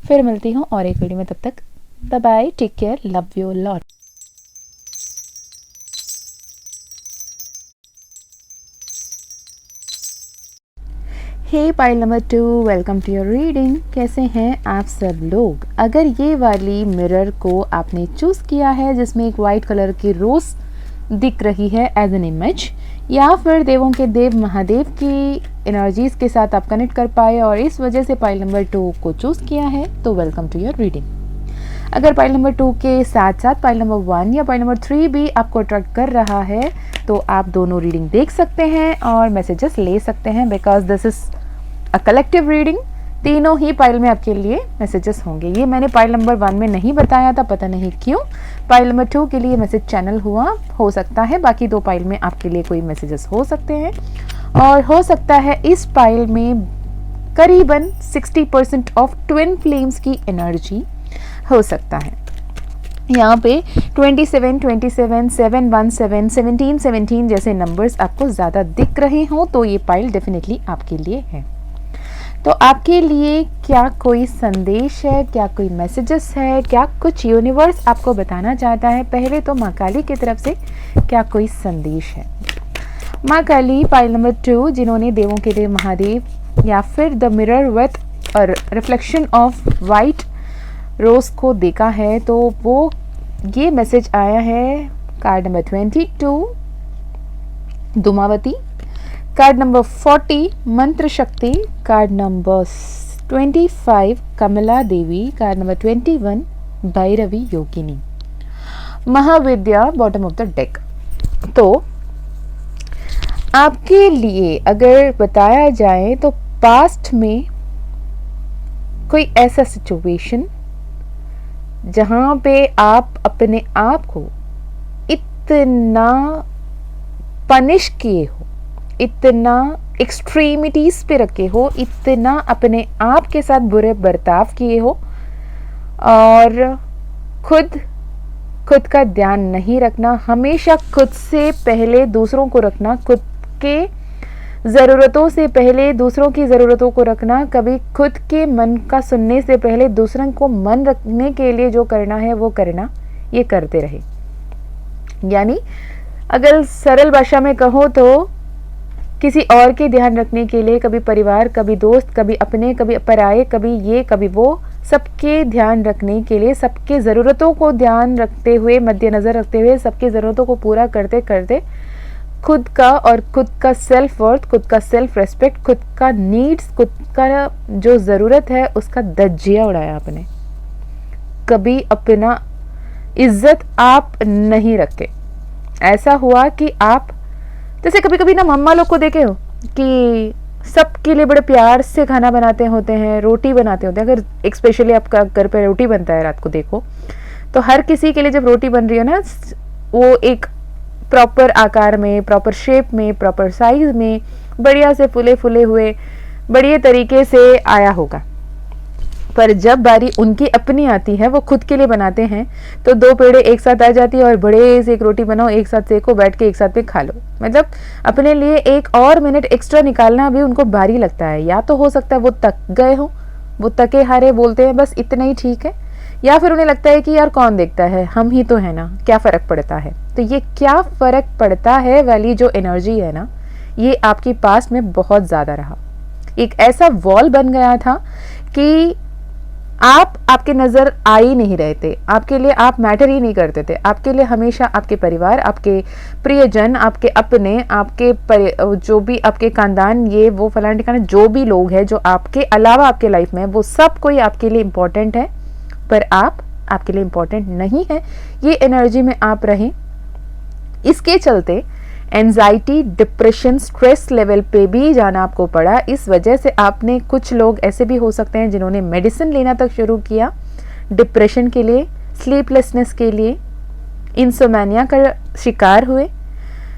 फिर मिलती हूँ और एक वीडियो में, तब तक bye bye, take care, love you lot. Hey pile number 2, welcome to your reading. कैसे हैं आप सब लोग? अगर ये वाली मिरर को आपने चूज़ किया है जिसमें एक वाइट कलर की रोज दिख रही है एज एन इमेज, या फिर देवों के देव महादेव की एनर्जीज के साथ आप कनेक्ट कर पाए और इस वजह से पाइल नंबर 2 को चूज़ किया है, तो वेलकम टू योर रीडिंग। अगर पाइल नंबर 2 के साथ साथ पाइल नंबर 1 या पाइल नंबर 3 भी आपको अट्रैक्ट कर रहा है, तो आप दोनों रीडिंग देख सकते हैं और मैसेजेस ले सकते हैं, because this is a collective reading. तीनों ही पाइल में आपके लिए मैसेजेस होंगे। ये मैंने पाइल नंबर 1 में नहीं बताया था, पता नहीं क्यों। पाइल नंबर 2 के लिए मैसेज चैनल हुआ, हो सकता है बाकी 2 पाइल में आपके लिए कोई मैसेजेस हो सकते हैं, और हो सकता है इस पाइल में करीबन 60% ऑफ ट्विन फ्लेम्स की एनर्जी हो सकता है। यहाँ पे 27, 27, 717, 17, 17 जैसे नंबर्स आपको ज़्यादा दिख रहे हों, तो ये पाइल डेफिनेटली आपके लिए है। तो आपके लिए क्या कोई संदेश है, क्या कोई मैसेजेस है, क्या कुछ यूनिवर्स आपको बताना चाहता है? पहले तो माँ काली की तरफ से क्या कोई संदेश है? माँ काली पाइल नंबर 2, जिन्होंने देवों के देव महादेव या फिर द मिरर विथ और रिफ्लेक्शन ऑफ वाइट रोज को देखा है, तो वो ये मैसेज आया है। Card number 22 Dhumavati, card number 40 मंत्र शक्ति, card number 25 Kamala Devi, card number 21 Bhairavi Yogini, Mahavidya bottom of the deck. तो आपके लिए अगर बताया जाए तो पास्ट में कोई ऐसा सिचुएशन जहां पे आप अपने आप को इतना पनिश किए हो, इतना एक्सट्रीमिटीज पे रखे हो, इतना अपने आप के साथ बुरे बर्ताव किए हो और खुद का ध्यान नहीं रखना, हमेशा खुद से पहले दूसरों को रखना, खुद के ज़रूरतों से पहले दूसरों की ज़रूरतों को रखना, कभी खुद के मन का सुनने से पहले दूसरों को मन रखने के लिए जो करना है वो करना, ये करते रहे। यानी अगर सरल भाषा में कहो तो किसी और के ध्यान रखने के लिए, कभी परिवार, कभी दोस्त, कभी अपने, कभी पराये, कभी ये कभी वो, सबके ध्यान रखने के लिए, सबके ज़रूरतों को ध्यान रखते हुए, मद्देनज़र रखते हुए, सबके ज़रूरतों को पूरा करते करते खुद का और खुद का सेल्फ वर्थ, खुद का सेल्फ रेस्पेक्ट, खुद का नीड्स, खुद का जो ज़रूरत है उसका धज्जिया उड़ाया आपने। कभी अपना इज्जत आप नहीं रखते। ऐसा हुआ कि आप जैसे कभी कभी ना मम्मा लोग को देखे हो कि सबके लिए बड़े प्यार से खाना बनाते होते हैं, रोटी बनाते होते हैं। अगर एक स्पेशली आपका घर पे रोटी बनता है रात को देखो, तो हर किसी के लिए जब रोटी बन रही है ना, वो एक प्रॉपर आकार में, प्रॉपर शेप में, प्रॉपर साइज में, बढ़िया से फूले फूले हुए बढ़िया तरीके से आया होगा। पर जब बारी उनकी अपनी आती है, वो खुद के लिए बनाते हैं, तो दो पेड़े एक साथ आ जाती है और बड़े से एक रोटी बनाओ, एक साथ सेको, बैठ के एक साथ में खा लो। मतलब अपने लिए एक और मिनट एक्स्ट्रा निकालना भी उनको भारी लगता है। या तो हो सकता है वो तक गए हो, वो तके हारे बोलते हैं बस इतना ही ठीक है, या फिर उन्हें लगता है कि यार कौन देखता है, हम ही तो है ना, क्या फ़र्क पड़ता है। तो ये क्या फ़र्क पड़ता है वाली जो एनर्जी है ना, ये आपके पास में बहुत ज़्यादा रहा। एक ऐसा वॉल बन गया था कि आप आपके नज़र आ ही नहीं रहे थे, आपके लिए आप मैटर ही नहीं करते थे। आपके लिए हमेशा आपके परिवार, आपके प्रियजन, आपके अपने, आपके जो भी आपके खानदान, ये वो फलाना ठिकाना, जो भी लोग हैं जो आपके अलावा आपके लाइफ में, वो सब कोई आपके लिए इम्पोर्टेंट है, पर आप आपके लिए इम्पोर्टेंट नहीं है। ये एनर्जी में आप रहें। इसके चलते एंजाइटी, डिप्रेशन, स्ट्रेस लेवल पे भी जाना आपको पड़ा। इस वजह से आपने, कुछ लोग ऐसे भी हो सकते हैं जिन्होंने मेडिसिन लेना तक शुरू किया डिप्रेशन के लिए, स्लीपलेसनेस के लिए, इंसोमेनिया का शिकार हुए,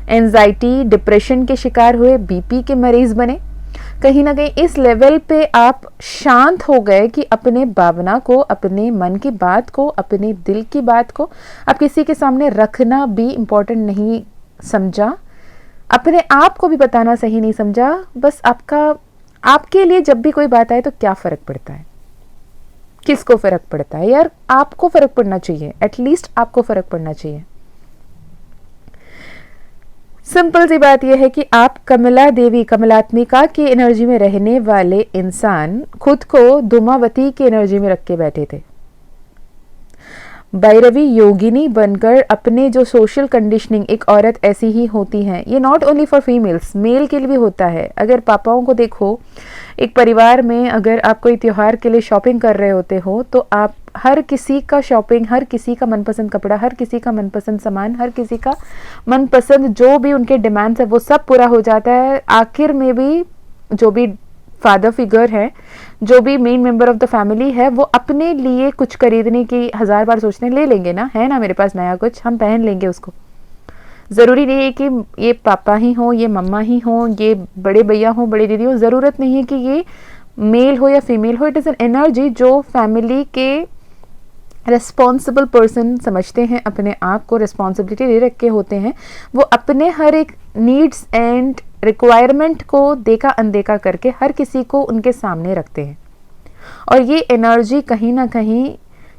एंजाइटी डिप्रेशन के शिकार हुए, बीपी के मरीज बने। कहीं ना कहीं इस लेवल पे आप शांत हो गए कि अपने भावना को, अपने मन की बात को, अपने दिल की बात को आप किसी के सामने रखना भी इम्पोर्टेंट नहीं समझा, अपने आप को भी बताना सही नहीं समझा। बस आपके लिए जब भी कोई बात आए तो क्या फ़र्क पड़ता है, किसको फ़र्क पड़ता है यार, आपको फ़र्क पड़ना चाहिए, एटलीस्ट आपको फ़र्क पड़ना चाहिए। सिंपल सी बात यह है कि आप कमला देवी, कमलात्मिका की एनर्जी में रहने वाले इंसान खुद को धूमावती की एनर्जी में रख के बैठे थे। भैरवी योगिनी बनकर अपने जो सोशल कंडीशनिंग, एक औरत ऐसी ही होती है, ये not only for females, male के लिए भी होता है। अगर पापाओं को देखो, एक परिवार में अगर आप कोई त्योहार के लिए शॉपिंग कर रहे होते हो, तो आप हर किसी का शॉपिंग, हर किसी का मनपसंद कपड़ा, हर किसी का मनपसंद सामान, हर किसी का मनपसंद जो भी उनके डिमांड्स है वो सब पूरा हो जाता है। आखिर में भी जो भी फादर फिगर है, जो भी main member of the family है, वो अपने लिए कुछ खरीदने की 1000 बार सोचने, ले लेंगे ना, है ना मेरे पास नया कुछ, हम पहन लेंगे उसको। ज़रूरी नहीं है कि ये पापा ही हो, ये मम्मा ही हो, ये बड़े भैया हो, बड़ी दीदी हो, ज़रूरत नहीं है कि ये मेल हो या फीमेल हो। इट इज़ एन एनर्जी जो फैमिली के रिस्पॉन्सिबल पर्सन समझते हैं, अपने आप को रिस्पॉन्सिबिलिटी दे रखे होते हैं, वो अपने हर एक नीड्स एंड रिक्वायरमेंट को देखा अनदेखा करके हर किसी को उनके सामने रखते हैं। और ये एनर्जी कहीं ना कहीं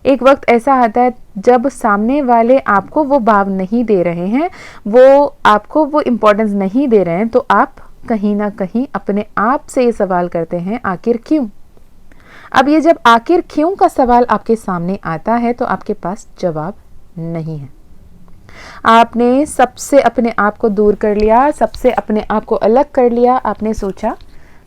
एक वक्त ऐसा आता है जब सामने वाले आपको वो भाव नहीं दे रहे हैं, वो आपको वो इम्पोर्टेंस नहीं दे रहे हैं, तो आप कहीं ना कहीं अपने आप से ये सवाल करते हैं, आखिर क्यों। अब ये जब आखिर क्यों का सवाल आपके सामने आता है तो आपके पास जवाब नहीं है। आपने सबसे अपने आप को दूर कर लिया, सबसे अपने आप को अलग कर लिया। आपने सोचा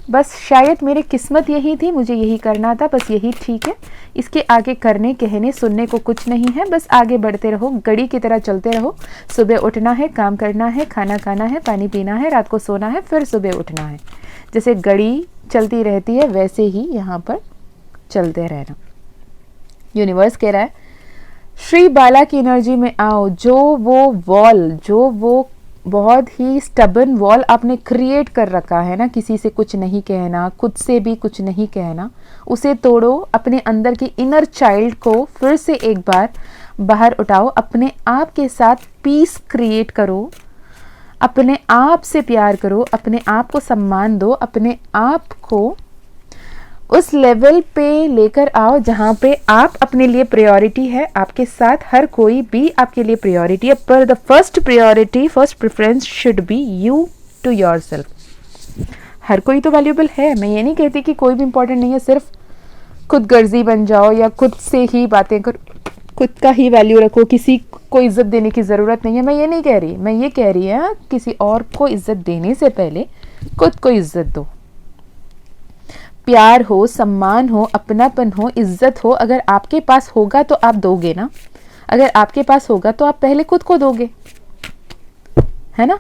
बस शायद मेरी किस्मत यही थी, मुझे यही करना था, बस यही ठीक है, इसके आगे करने कहने सुनने को कुछ नहीं है, बस आगे बढ़ते रहो, घड़ी की तरह चलते रहो। सुबह उठना है, काम करना है, खाना खाना है, पानी पीना है, रात को सोना है, फिर सुबह उठना है। जैसे घड़ी चलती रहती है वैसे ही यहाँ पर चलते रहना। यूनिवर्स कह रहा है श्री बाला की एनर्जी में आओ। जो वो वॉल, जो वो बहुत ही स्टबन वॉल आपने क्रिएट कर रखा है ना, किसी से कुछ नहीं कहना, खुद से भी कुछ नहीं कहना, उसे तोड़ो। अपने अंदर की इनर चाइल्ड को फिर से एक बार बाहर उठाओ, अपने आप के साथ पीस क्रिएट करो, अपने आप से प्यार करो, अपने आप को सम्मान दो, अपने आप को उस लेवल पे लेकर आओ जहाँ पे आप अपने लिए प्रायोरिटी है, आपके साथ हर कोई भी आपके लिए प्रायोरिटी है, पर the first priority, first preference should be you to yourself. हर कोई तो वैल्यूएबल है। मैं ये नहीं कहती कि कोई भी इंपॉर्टेंट नहीं है, सिर्फ खुद गर्जी बन जाओ या खुद से ही बातें करो, खुद का ही वैल्यू रखो, किसी को इज्जत देने की ज़रूरत नहीं है। मैं ये नहीं कह रही, मैं ये कह रही है किसी और को इज्जत देने से पहले खुद को इज्जत दो। प्यार हो, सम्मान हो, अपनापन हो, इज्जत हो, अगर आपके पास होगा तो आप दोगे ना। अगर आपके पास होगा तो आप पहले खुद को दोगे, है ना।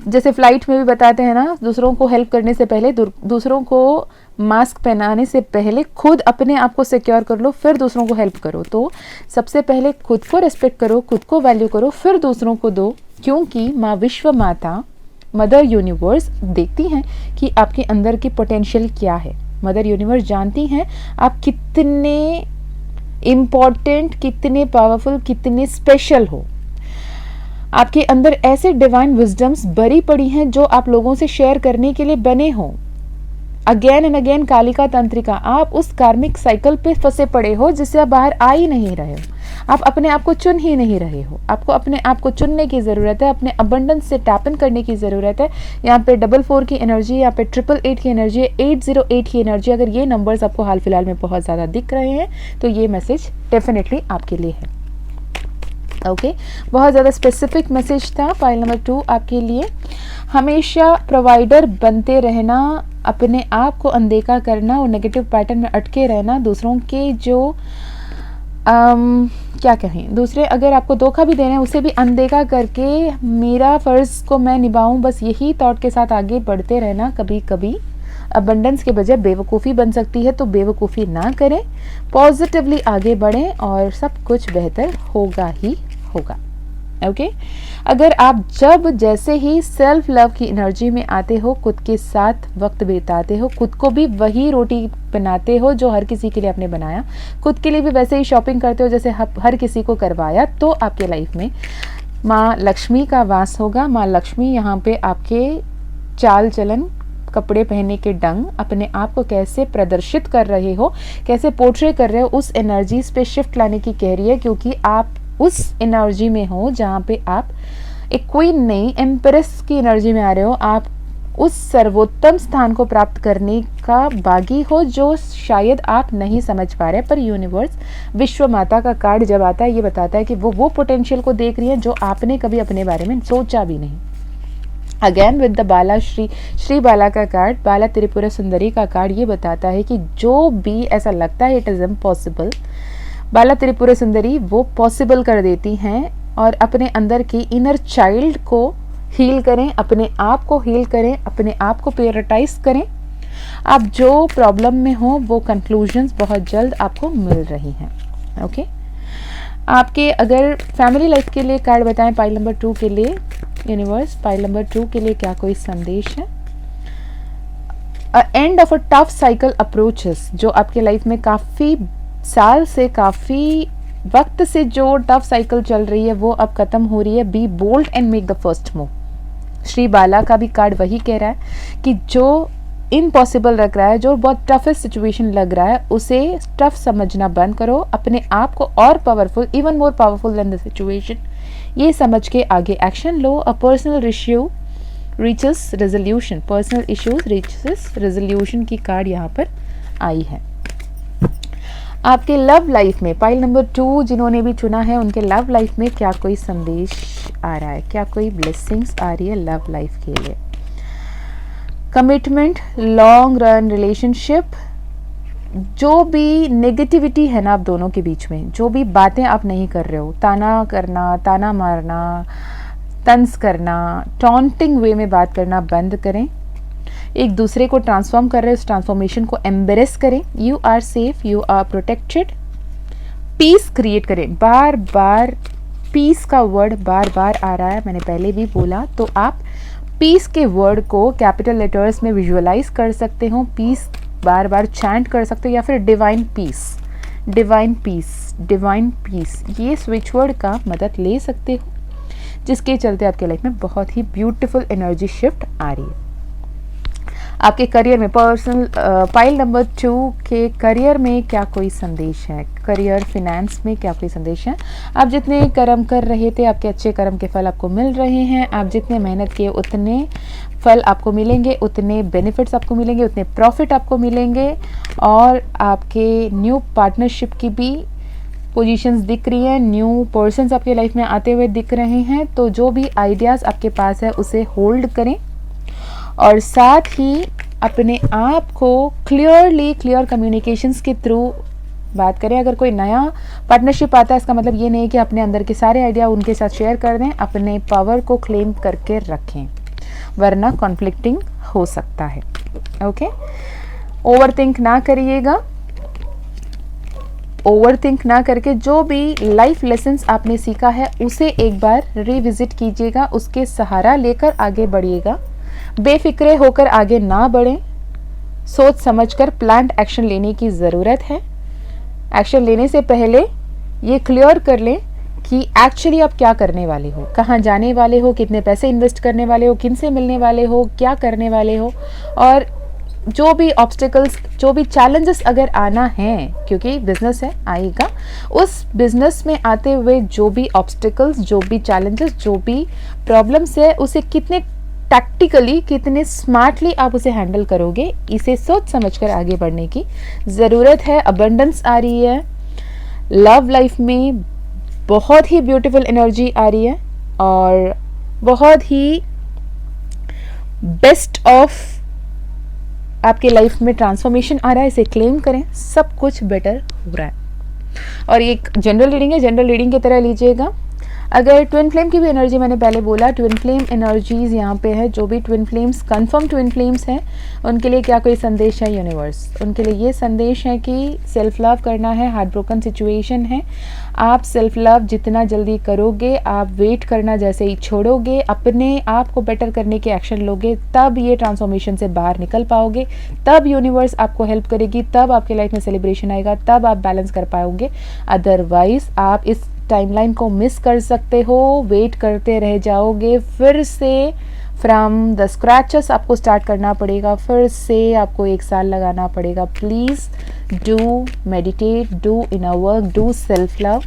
जैसे फ्लाइट में भी बताते हैं ना, दूसरों को हेल्प करने से पहले, दूसरों को मास्क पहनाने से पहले खुद अपने आप को सिक्योर कर लो, फिर दूसरों को हेल्प करो। तो सबसे पहले खुद को रिस्पेक्ट करो, खुद को वैल्यू करो, फिर दूसरों को दो। क्योंकि माँ विश्व माता, मदर यूनिवर्स देखती हैं कि आपके अंदर की पोटेंशियल क्या है। मदर यूनिवर्स जानती हैं आप कितने इम्पॉर्टेंट, कितने पावरफुल, कितने स्पेशल हो। आपके अंदर ऐसे डिवाइन विजडम्स भरी पड़ी हैं जो आप लोगों से शेयर करने के लिए बने हो। अगेन एंड अगेन कालिका तंत्रिका, आप उस कार्मिक साइकिल पे फंसे पड़े हो जिससे आप बाहर आ ही नहीं रहे हो। आप अपने आप को चुन ही नहीं रहे हो। आपको अपने आप को चुनने की ज़रूरत है, अपने अबंडेंस से टैप इन करने की ज़रूरत है। यहाँ पे 44 की एनर्जी, यहाँ पे 888 की एनर्जी, 808 की एनर्जी। अगर ये नंबर्स आपको हाल फिलहाल में बहुत ज़्यादा दिख रहे हैं तो ये मैसेज डेफिनेटली आपके लिए है। ओके, बहुत ज़्यादा स्पेसिफिक मैसेज था फाइल नंबर 2 आपके लिए। हमेशा प्रोवाइडर बनते रहना, अपने आप को अनदेखा करना और नेगेटिव पैटर्न में अटके रहना, दूसरों के जो क्या कहें, दूसरे अगर आपको धोखा भी दे रहे हैं उसे भी अनदेखा करके मेरा फ़र्ज़ को मैं निभाऊं, बस यही थॉट के साथ आगे बढ़ते रहना। कभी कभी अबंडेंस के बजाय बेवकूफ़ी बन सकती है, तो बेवकूफ़ी ना करें, पॉजिटिवली आगे बढ़ें और सब कुछ बेहतर होगा ही होगा। ओके, अगर आप जब जैसे ही सेल्फ लव की एनर्जी में आते हो, खुद के साथ वक्त बिताते हो, खुद को भी वही रोटी बनाते हो जो हर किसी के लिए आपने बनाया, खुद के लिए भी वैसे ही शॉपिंग करते हो जैसे हर किसी को करवाया, तो आपके लाइफ में माँ लक्ष्मी का वास होगा। माँ लक्ष्मी यहाँ पे आपके चाल चलन, कपड़े पहनने के ढंग, अपने आप को कैसे प्रदर्शित कर रहे हो, कैसे पोर्ट्रे कर रहे हो, उस एनर्जीज पे शिफ्ट लाने की कह रही है। क्योंकि आप उस एनर्जी में हो जहाँ पे आप एक क्वीन नहीं, एम्प्रेस की एनर्जी में आ रहे हो। आप उस सर्वोत्तम स्थान को प्राप्त करने का बागी हो जो शायद आप नहीं समझ पा रहे। पर यूनिवर्स, विश्व माता का कार्ड जब आता है, ये बताता है कि वो पोटेंशियल को देख रही है जो आपने कभी अपने बारे में सोचा भी नहीं। अगेन विद द बाला, श्री बाला का कार्ड, बाला त्रिपुरा सुंदरी का कार्ड, ये बताता है कि जो भी ऐसा लगता है इट इज़ इम्पॉसिबल, बाला त्रिपुरा सुंदरी वो पॉसिबल कर देती हैं। और अपने अंदर की इनर चाइल्ड को हील करें, अपने आप को हील करें, अपने आप को प्रायोरिटाइज करें। आप जो प्रॉब्लम में हो वो कंक्लूजन्स बहुत जल्द आपको मिल रही हैं। ओके, आपके अगर फैमिली लाइफ के लिए कार्ड बताएं पाइल नंबर 2 के लिए, यूनिवर्स पाइल नंबर 2 के लिए क्या कोई संदेश है। End of a tough cycle approaches, जो आपके लाइफ में काफ़ी साल से, काफ़ी वक्त से जो टफ साइकिल चल रही है वो अब खत्म हो रही है। Be bold and make the first move. Shri Bala का भी कार्ड वही कह रहा है कि जो इम्पॉसिबल लग रहा है, जो बहुत टफेस्ट सिचुएशन लग रहा है, उसे टफ समझना बंद करो, अपने आप को और powerful, even more powerful than the situation, ये समझ के आगे action low. A personal issue reaches resolution, personal issues reaches resolution की कार्ड यहाँ पर आई है। आपके लव लाइफ में पाइल नंबर 2 जिन्होंने भी चुना है, उनके लव लाइफ में क्या कोई संदेश आ रहा है, क्या कोई ब्लेसिंग्स आ रही है लव लाइफ के लिए। कमिटमेंट, लॉन्ग रन रिलेशनशिप, जो भी नेगेटिविटी है ना आप दोनों के बीच में, जो भी बातें आप नहीं कर रहे हो, ताना करना, ताना मारना, तंज करना, टॉन्टिंग वे में बात करना बंद करें। एक दूसरे को ट्रांसफॉर्म कर रहे हैं, उस ट्रांसफॉर्मेशन को एम्ब्रेस करें। You are safe, you are protected. Peace create करें। बार बार पीस का वर्ड बार बार आ रहा है, मैंने पहले भी बोला, तो आप पीस के वर्ड को कैपिटल लेटर्स में विजुअलाइज कर सकते हो, पीस बार बार चैंट कर सकते हो, या फिर divine peace, divine peace, divine peace, ये स्विच वर्ड का मदद ले सकते हो, जिसके चलते आपके लाइफ में बहुत ही ब्यूटीफुल एनर्जी शिफ्ट आ रही है। आपके करियर में पर्सनल पाइल नंबर 2 के करियर में क्या कोई संदेश है, करियर फिनेंस में क्या कोई संदेश है। आप जितने कर्म कर रहे थे आपके अच्छे कर्म के फल आपको मिल रहे हैं। आप जितने मेहनत किए उतने फल आपको मिलेंगे, उतने बेनिफिट्स आपको मिलेंगे, उतने प्रॉफिट आपको मिलेंगे। और आपके न्यू पार्टनरशिप की भी पोजीशंस दिख रही हैं, न्यू पर्सन्स आपके लाइफ में आते हुए दिख रहे हैं। तो जो भी आइडियाज़ आपके पास है उसे होल्ड करें और साथ ही अपने आप को क्लियर कम्युनिकेशंस के थ्रू बात करें। अगर कोई नया पार्टनरशिप आता है इसका मतलब ये नहीं कि अपने अंदर के सारे आइडिया उनके साथ शेयर कर दें। अपने पावर को क्लेम करके रखें वरना कॉन्फ्लिक्टिंग हो सकता है। ओके, ओवरथिंक ना करिएगा। ओवरथिंक ना करके जो भी लाइफ लेसन्स आपने सीखा है उसे एक बार रिविजिट कीजिएगा, उसके सहारा लेकर आगे बढ़िएगा। बेफिक्रे होकर आगे ना बढ़ें, सोच समझकर प्लान्ड एक्शन लेने की ज़रूरत है। एक्शन लेने से पहले ये क्लियर कर लें कि एक्चुअली आप क्या करने वाले हो, कहाँ जाने वाले हो, कितने पैसे इन्वेस्ट करने वाले हो, किन से मिलने वाले हो, क्या करने वाले हो। और जो भी ऑब्स्टिकल्स, जो भी चैलेंजेस अगर आना है, क्योंकि बिजनेस है आएगा, उस बिजनेस में आते हुए जो भी ऑब्स्टिकल्स, जो भी चैलेंजेस, जो भी प्रॉब्लम्स है उसे कितने टैक्टिकली, कितने स्मार्टली आप उसे हैंडल करोगे, इसे सोच समझकर आगे बढ़ने की ज़रूरत है। अबंडेंस आ रही है, लव लाइफ में बहुत ही ब्यूटीफुल एनर्जी आ रही है और बहुत ही बेस्ट ऑफ आपके लाइफ में ट्रांसफॉर्मेशन आ रहा है। इसे क्लेम करें, सब कुछ बेटर हो रहा है। और एक जनरल रीडिंग है, जनरल रीडिंग की तरह लीजिएगा। अगर ट्विन फ्लेम की भी एनर्जी, मैंने पहले बोला ट्विन फ्लेम एनर्जीज यहाँ पे है, जो भी twin flames, confirm twin flames हैं, उनके लिए क्या कोई संदेश है यूनिवर्स? उनके लिए ये संदेश है कि सेल्फ लव करना है, हार्ट ब्रोकन सिचुएशन है। आप सेल्फ लव जितना जल्दी करोगे, आप वेट करना जैसे ही छोड़ोगे, अपने आप को बेटर करने के एक्शन लोगे, तब ये ट्रांसफॉर्मेशन से बाहर निकल पाओगे, तब यूनिवर्स आपको हेल्प करेगी, तब आपके लाइफ में सेलिब्रेशन आएगा, तब आप बैलेंस कर पाओगे। अदरवाइज आप इस टाइमलाइन को मिस कर सकते हो, वेट करते रह जाओगे, फिर से फ्रॉम द स्क्रैचेस आपको स्टार्ट करना पड़ेगा, फिर से आपको 1 साल लगाना पड़ेगा। Please do meditate, do inner work, do self love.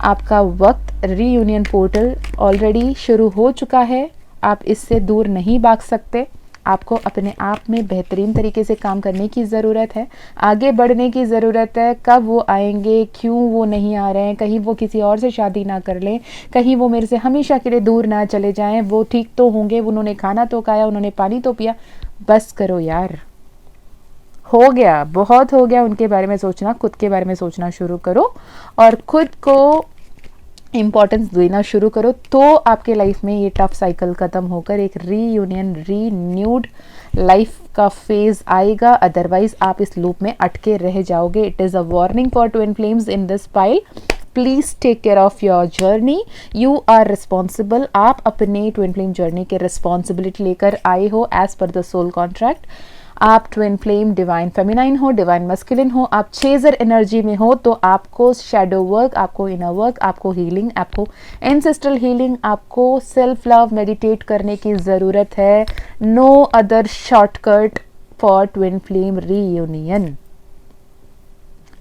आपका वक्त रीयूनियन पोर्टल ऑलरेडी शुरू हो चुका है, आप इससे दूर नहीं भाग सकते। आपको अपने आप में बेहतरीन तरीके से काम करने की ज़रूरत है, आगे बढ़ने की ज़रूरत है। कब वो आएंगे, क्यों वो नहीं आ रहे हैं, कहीं वो किसी और से शादी ना कर लें, कहीं वो मेरे से हमेशा के लिए दूर ना चले जाएं, वो ठीक तो होंगे, उन्होंने खाना तो खाया, उन्होंने पानी तो पिया। बस करो यार, हो गया, बहुत हो गया उनके बारे में सोचना, खुद के बारे में सोचना शुरू करो और खुद को इम्पॉर्टेंस देना शुरू करो। तो आपके लाइफ में ये टफ साइकिल ख़त्म होकर एक रीयूनियन, रीन्यूड लाइफ का फेज आएगा। अदरवाइज आप इस लूप में अटके रह जाओगे। It is a warning for twin flames in this pile. Please take care of your journey, you are responsible. आप अपने ट्विन फ्लेम जर्नी के रिस्पॉन्सिबिलिटी लेकर आए हो as per the soul contract. आप ट्विन फ्लेम डिवाइन फेमिनाइन हो, divine masculine हो, आप चेजर एनर्जी में हो, तो आपको शैडो वर्क, आपको इनर वर्क, आपको हीलिंग, आपको एंसेस्ट्रल हीलिंग, आपको सेल्फ लव मेडिटेट करने की ज़रूरत है। No other shortcut for twin flame reunion.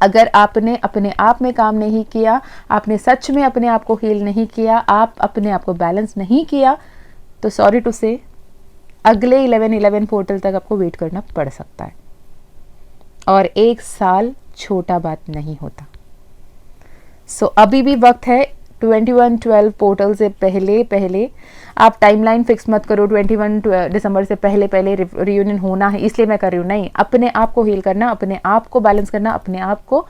अगर आपने अपने आप में काम नहीं किया, आपने सच में अपने आप को हील नहीं किया, आप अपने आप को बैलेंस नहीं किया, तो सॉरी टू से अगले 11-11 पोर्टल तक आपको वेट करना पड़ सकता है। और 1 साल छोटा बात नहीं होता। सो अभी भी वक्त है। 21-12 पोर्टल से पहले आप टाइमलाइन फिक्स मत करो 21 दिसंबर से पहले रियूनियन होना है इसलिए मैं कर रही हूँ। नहीं, अपने आप को हील करना, अपने आप को बैलेंस करना, अपने आप को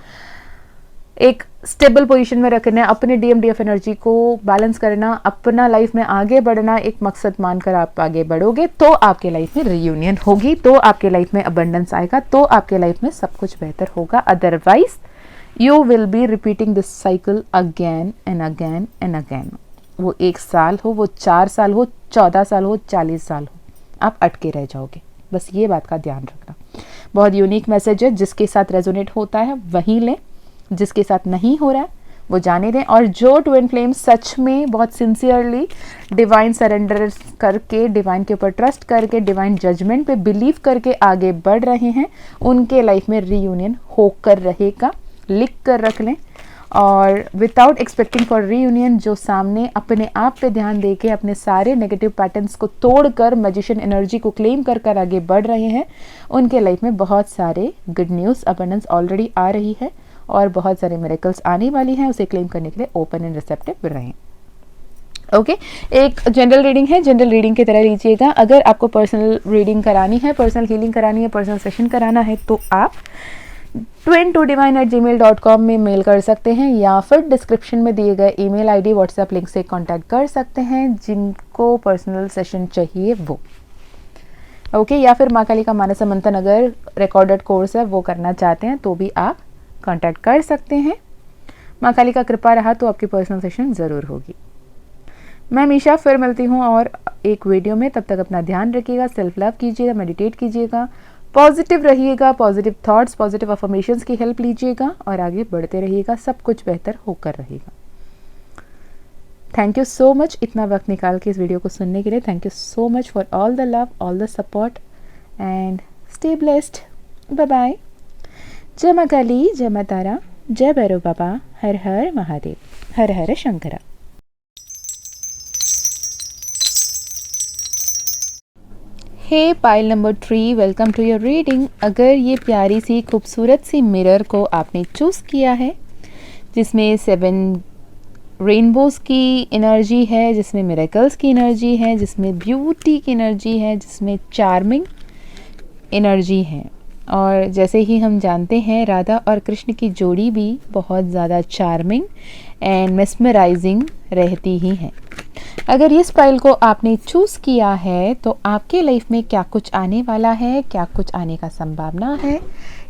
एक स्टेबल पोजीशन में रखना, अपने DMDF एनर्जी को बैलेंस करना, अपना लाइफ में आगे बढ़ना एक मकसद मानकर आप आगे बढ़ोगे तो आपके लाइफ में रियूनियन होगी, तो आपके लाइफ में अबंडेंस आएगा, तो आपके लाइफ में सब कुछ बेहतर होगा। Otherwise you will be repeating this cycle again and again and again. वो 1 साल हो, वो 4 साल हो, 14 साल हो, 40 साल हो, आप अटके रह जाओगे। बस ये बात का ध्यान रखना। बहुत यूनिक मैसेज है, जिसके साथ रेजोनेट होता है वही लें, जिसके साथ नहीं हो रहा है वो जाने दें। और जो ट्विन फ्लेम सच में बहुत सिंसियरली डिवाइन सरेंडर करके, डिवाइन के ऊपर ट्रस्ट करके, डिवाइन जजमेंट पे बिलीव करके आगे बढ़ रहे हैं, उनके लाइफ में रीयूनियन होकर रहेगा। लिख कर रख लें। और विदाउट एक्सपेक्टिंग फॉर रीयूनियन, जो सामने अपने आप पे ध्यान देके अपने सारे नेगेटिव पैटर्न्स को तोड़कर मैजिशियन एनर्जी को क्लेम कर कर आगे बढ़ रहे हैं, उनके लाइफ में बहुत सारे गुड न्यूज़, अबंडेंस ऑलरेडी आ रही है और बहुत सारे मिरेकल्स आने वाली हैं। उसे क्लेम करने के लिए ओपन एंड रिसेप्टिव रहें। ओके, एक जनरल रीडिंग है, जनरल रीडिंग की तरह लीजिएगा। अगर आपको पर्सनल रीडिंग करानी है, पर्सनल हीलिंग करानी है, पर्सनल सेशन कराना है, तो आप twin2divine@gmail.com में मेल कर सकते हैं या फिर डिस्क्रिप्शन में दिए गए ईमेल आईडी, व्हाट्सएप लिंक से कांटेक्ट कर सकते हैं जिनको पर्सनल सेशन चाहिए वो। ओके, या फिर माँ काली का मानस मंथन अगर रिकॉर्डेड कोर्स है वो करना चाहते हैं तो भी आप कांटेक्ट कर सकते हैं। माँ काली का कृपा रहा तो आपकी पर्सनल सेशन ज़रूर होगी। मैं हमेशा फिर मिलती हूँ और एक वीडियो में। तब तक अपना ध्यान रखिएगा, सेल्फ लव कीजिएगा, मेडिटेट कीजिएगा, पॉजिटिव रहिएगा, पॉजिटिव थॉट्स, पॉजिटिव अफर्मेशंस की हेल्प लीजिएगा और आगे बढ़ते रहिएगा। सब कुछ बेहतर होकर रहेगा। थैंक यू सो मच इतना वक्त निकाल के इस वीडियो को सुनने के लिए। Thank you so much for all the love, all the support and stay blessed. Bye bye. जय माँ काली, जय माँ तारा, जय भैरव बाबा, हर हर महादेव, हर हर Shankara. Hey pile number 3, welcome to your reading. अगर ये प्यारी सी खूबसूरत सी मिरर को आपने चूज़ किया है जिसमें 7 रेनबोज़ की एनर्जी है, जिसमें मिरेकल्स की एनर्जी है, जिसमें ब्यूटी की एनर्जी है, जिसमें चार्मिंग एनर्जी है, और जैसे ही हम जानते हैं राधा और कृष्ण की जोड़ी भी बहुत ज़्यादा चार्मिंग एंड मेस्मराइजिंग रहती ही है। अगर इस पाइल को आपने चूज़ किया है तो आपके लाइफ में क्या कुछ आने वाला है, क्या कुछ आने का संभावना है,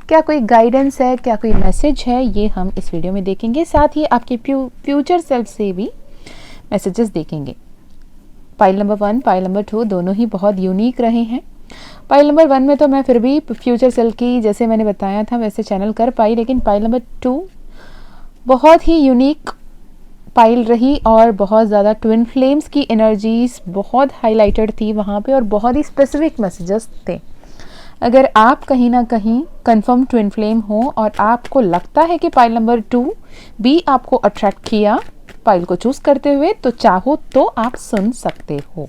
क्या कोई गाइडेंस है, क्या कोई मैसेज है, ये हम इस वीडियो में देखेंगे। साथ ही आपके फ्यूचर सेल्फ से भी मैसेजेस देखेंगे। पाइल नंबर 1, पाइल नंबर 2 दोनों ही बहुत यूनिक रहे हैं। पाइल नंबर 1 में तो मैं फिर भी फ्यूचर सेल्फ की जैसे मैंने बताया था वैसे चैनल कर पाई, लेकिन पाइल नंबर 2 बहुत ही यूनिक पाइल रही और बहुत ज़्यादा ट्विन फ्लेम्स की एनर्जीज बहुत हाईलाइटेड थी वहाँ पे और बहुत ही स्पेसिफिक मैसेजेस थे। अगर आप कहीं ना कहीं कंफर्म ट्विन फ्लेम हो और आपको लगता है कि पाइल नंबर 2 भी आपको अट्रैक्ट किया पाइल को चूज़ करते हुए, तो चाहो तो आप सुन सकते हो।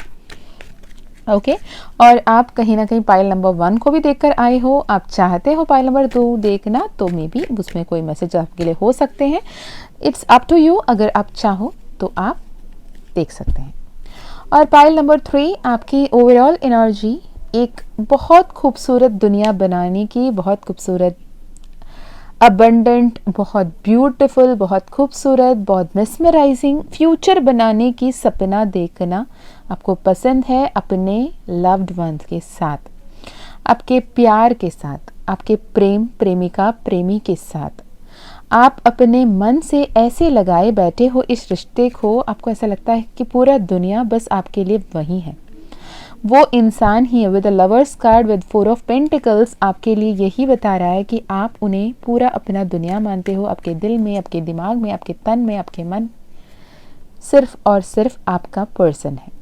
ओके, और आप कहीं ना कहीं पाइल नंबर 1 को भी देखकर आए हो, आप चाहते हो पाइल नंबर 2 देखना, तो मे बी उसमें कोई मैसेज आपके लिए हो सकते हैं। इट्स अप टू यू, अगर आप चाहो तो आप देख सकते हैं। और पाइल नंबर 3 आपकी ओवरऑल एनर्जी एक बहुत खूबसूरत दुनिया बनाने की, बहुत खूबसूरत, अबंडेंट, बहुत ब्यूटीफुल, बहुत खूबसूरत, बहुत मेस्मराइजिंग फ्यूचर बनाने की सपना देखना आपको पसंद है अपने लव्ड वंस के साथ, आपके प्यार के साथ, आपके प्रेमिका प्रेमी के साथ। आप अपने मन से ऐसे लगाए बैठे हो इस रिश्ते को, आपको ऐसा लगता है कि पूरा दुनिया बस आपके लिए वही है। वो इंसान ही है। With a lovers card with 4 of pentacles आपके लिए यही बता रहा है कि आप उन्हें पूरा अपना दुनिया मानते हो। आपके दिल में, आपके दिमाग में, आपके तन में, आपके मन सिर्फ और सिर्फ आपका पर्सन है।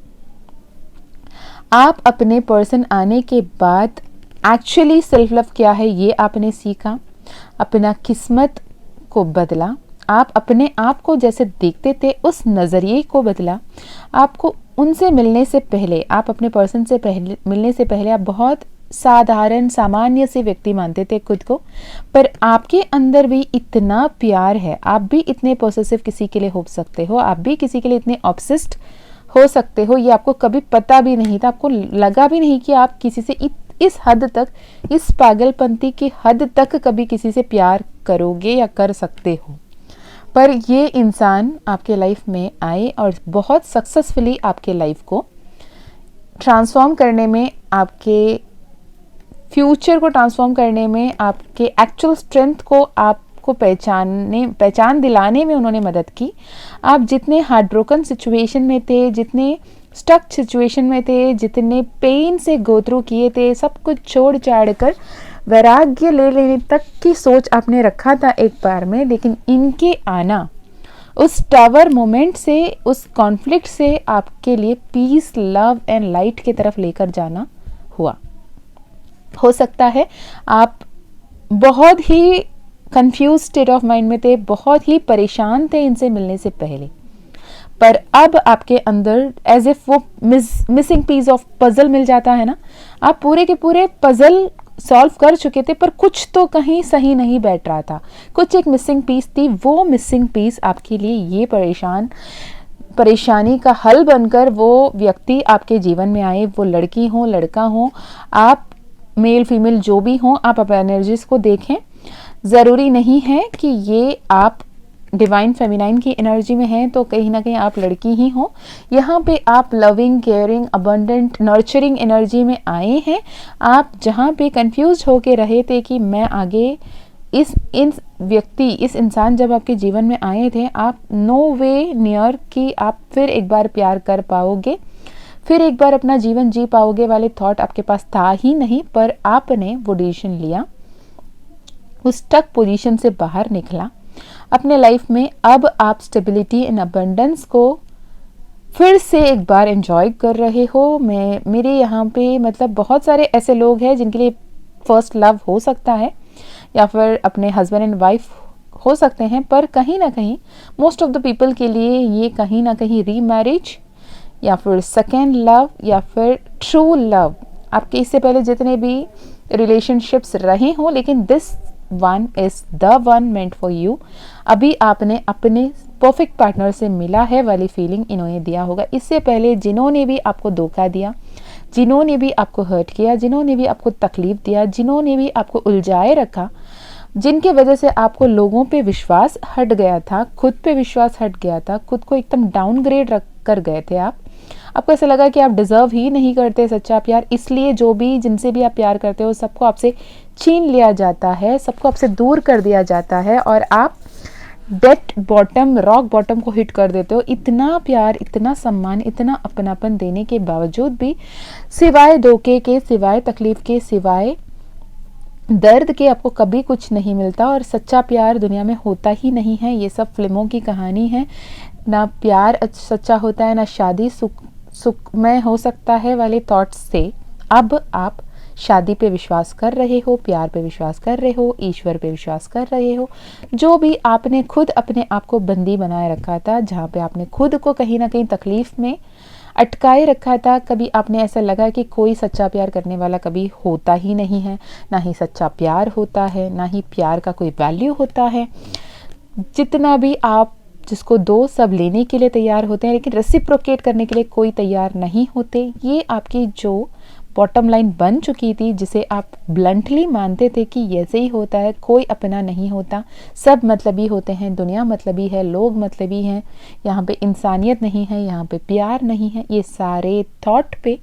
आप अपने पर्सन आने के बाद एक्चुअली सेल्फ लव क्या है ये आपने सीखा, अपना किस्मत को बदला, आप अपने आप को जैसे देखते थे उस नज़रिए को बदला। आपको उनसे मिलने से पहले, आप अपने पर्सन से पहले मिलने से पहले आप बहुत साधारण सामान्य से व्यक्ति मानते थे खुद को, पर आपके अंदर भी इतना प्यार है, आप भी इतने पॉसेसिव किसी के लिए हो सकते हो, आप भी किसी के लिए इतने ऑब्सेस्ड हो सकते हो, ये आपको कभी पता भी नहीं था। आपको लगा भी नहीं कि आप किसी से इस हद तक, इस पागलपंती की हद तक कभी किसी से प्यार करोगे या कर सकते हो। पर ये इंसान आपके लाइफ में आए और बहुत सक्सेसफुली आपके लाइफ को ट्रांसफॉर्म करने में, आपके फ्यूचर को ट्रांसफॉर्म करने में, आपके एक्चुअल स्ट्रेंथ को आपको पहचान दिलाने में उन्होंने मदद की। आप जितने हार्ट ब्रोकन सिचुएशन में थे, जितने स्टक सिचुएशन में थे, जितने पेन से गो थ्रू किए थे, सब कुछ छोड़ छाड़ कर वैराग्य ले लेने तक की सोच आपने रखा था एक बार में, लेकिन इनके आना उस टावर मोमेंट से, उस कॉन्फ्लिक्ट से आपके लिए पीस, लव एंड लाइट की तरफ लेकर जाना हुआ। हो सकता है आप बहुत ही कंफ्यूज स्टेट ऑफ माइंड में थे, बहुत ही परेशान थे इनसे मिलने से पहले, पर अब आपके अंदर एज इफ वो मिसिंग पीस ऑफ पजल मिल जाता है ना, आप पूरे के पूरे पजल सॉल्व कर चुके थे, पर कुछ तो कहीं सही नहीं बैठ रहा था, कुछ एक मिसिंग पीस थी। वो मिसिंग पीस आपके लिए ये परेशानी का हल बनकर वो व्यक्ति आपके जीवन में आए, वो लड़की हो, लड़का हो, आप मेल फीमेल जो भी हो, आप अपने एनर्जीज को देखें। ज़रूरी नहीं है कि ये आप डिवाइन फेमिनाइन की एनर्जी में हैं तो कहीं ना कहीं आप लड़की ही हो। यहाँ पे आप loving, caring, abundant, nurturing energy में आए हैं। आप जहाँ पे कंफ्यूज होके रहे थे कि मैं आगे इस इंसान जब आपके जीवन में आए थे, आप नो वे नियर कि आप फिर एक बार प्यार कर पाओगे, फिर एक बार अपना जीवन जी पाओगे वाले थॉट आपके पास था ही नहीं, पर आपने वो डिसीजन लिया, उस स्टक पोजीशन से बाहर निकला अपने लाइफ में। अब आप स्टेबिलिटी एंड अबंडेंस को फिर से एक बार एंजॉय कर रहे हो। मेरे यहाँ पे मतलब बहुत सारे ऐसे लोग हैं जिनके लिए फर्स्ट लव हो सकता है या फिर अपने हस्बैंड एंड वाइफ हो सकते हैं, पर कहीं ना कहीं मोस्ट ऑफ द पीपल के लिए ये कहीं ना कहीं रीमैरिज या फिर सेकेंड लव या फिर ट्रू लव, आपके इससे पहले जितने भी रिलेशनशिप्स रहे हों, लेकिन this one is the one meant for you. अभी आपने अपने परफेक्ट पार्टनर से मिला है वाली फीलिंग इन्होंने दिया होगा। इससे पहले जिन्होंने भी आपको धोखा दिया, जिन्होंने भी आपको हर्ट किया, जिन्होंने भी आपको तकलीफ दिया, जिन्होंने भी आपको उलझाए रखा, जिनके वजह से आपको लोगों पे विश्वास हट गया था, खुद पे विश्वास हट गया था, खुद को एकदम डाउनग्रेड रख कर गए थे आपको ऐसा लगा कि आप डिजर्व ही नहीं करते सच्चा प्यार, इसलिए जो भी जिनसे भी आप प्यार करते हो सबको आपसे छीन लिया जाता है, सबको आपसे दूर कर दिया जाता है और आप डेट बॉटम, रॉक बॉटम को हिट कर देते हो। इतना प्यार, इतना सम्मान, इतना अपनापन देने के बावजूद भी सिवाय धोखे के, सिवाय तकलीफ के, सिवाय दर्द के आपको कभी कुछ नहीं मिलता। और सच्चा प्यार दुनिया में होता ही नहीं है, ये सब फिल्मों की कहानी है। ना प्यार सच्चा होता है, ना शादी सुखमय हो सकता है वाले थॉट्स से अब आप शादी पे विश्वास कर रहे हो, प्यार पे विश्वास कर रहे हो, ईश्वर पे विश्वास कर रहे हो। जो भी आपने खुद अपने आप को बंदी बनाए रखा था, जहाँ पे आपने खुद को कहीं ना कहीं तकलीफ में अटकाए रखा था, कभी आपने ऐसा लगा कि कोई सच्चा प्यार करने वाला कभी होता ही नहीं है, ना ही सच्चा प्यार होता है, ना ही प्यार का कोई वैल्यू होता है। जितना भी आप जिसको दो सब लेने के लिए तैयार होते हैं, लेकिन रेसिप्रोकेट करने के लिए कोई तैयार नहीं होते। ये आपकी जो बॉटम लाइन बन चुकी थी, जिसे आप ब्लंटली मानते थे कि ऐसे ही होता है, कोई अपना नहीं होता, सब मतलबी होते हैं, दुनिया मतलबी है, लोग मतलबी हैं, यहाँ पे इंसानियत नहीं है, यहाँ पे प्यार नहीं है। ये सारे थॉट पे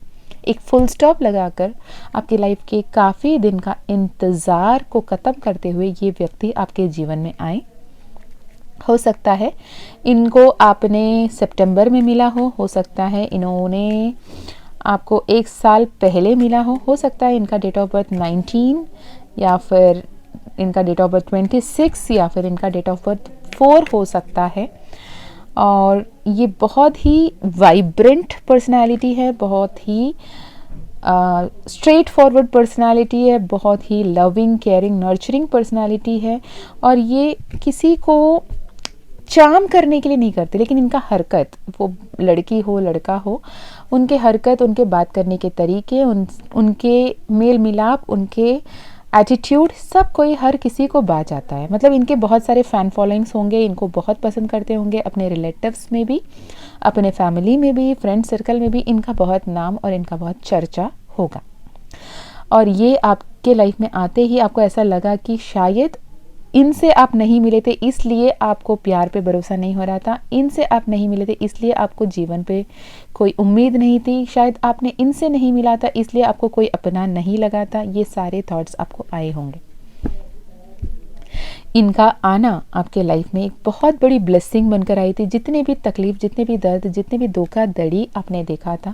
एक फुल स्टॉप लगाकर आपकी लाइफ के काफ़ी दिन का इंतज़ार को ख़त्म करते हुए ये व्यक्ति आपके जीवन में आए। हो सकता है इनको आपने सितंबर में मिला हो सकता है इन्होंने आपको 1 साल पहले मिला हो सकता है इनका डेट ऑफ बर्थ 19 या फिर इनका डेट ऑफ बर्थ 26 या फिर इनका डेट ऑफ बर्थ 4 हो सकता है। और ये बहुत ही वाइब्रेंट पर्सनालिटी है, बहुत ही स्ट्रेट फॉरवर्ड पर्सनालिटी है, बहुत ही लविंग, केयरिंग, नर्चरिंग पर्सनालिटी है। और ये किसी को चार्म करने के लिए नहीं करते, लेकिन इनका हरकत, वो लड़की हो लड़का हो, उनके हरकत, उनके बात करने के तरीके, उनके मेल मिलाप, उनके एटीट्यूड, सब कोई हर किसी को बा जाता है। मतलब इनके बहुत सारे फ़ैन फॉलोइंग्स होंगे, इनको बहुत पसंद करते होंगे, अपने रिलेटिव्स में भी, अपने फैमिली में भी, फ्रेंड सर्कल में भी इनका बहुत नाम और इनका बहुत चर्चा होगा। और ये आपके लाइफ में आते ही आपको ऐसा लगा कि शायद इनसे आप नहीं मिले थे, इसलिए आपको प्यार पे भरोसा नहीं हो रहा था, इनसे आप नहीं मिले थे इसलिए आपको जीवन पे कोई उम्मीद नहीं थी, शायद आपने इनसे नहीं मिला था इसलिए आपको कोई अपना नहीं लगा था। ये सारे थॉट्स आपको आए होंगे। इनका आना आपके लाइफ में एक बहुत बड़ी ब्लेसिंग बनकर आई थी। जितने भी तकलीफ, जितने भी दर्द, जितने भी धोखाधड़ी आपने देखा था,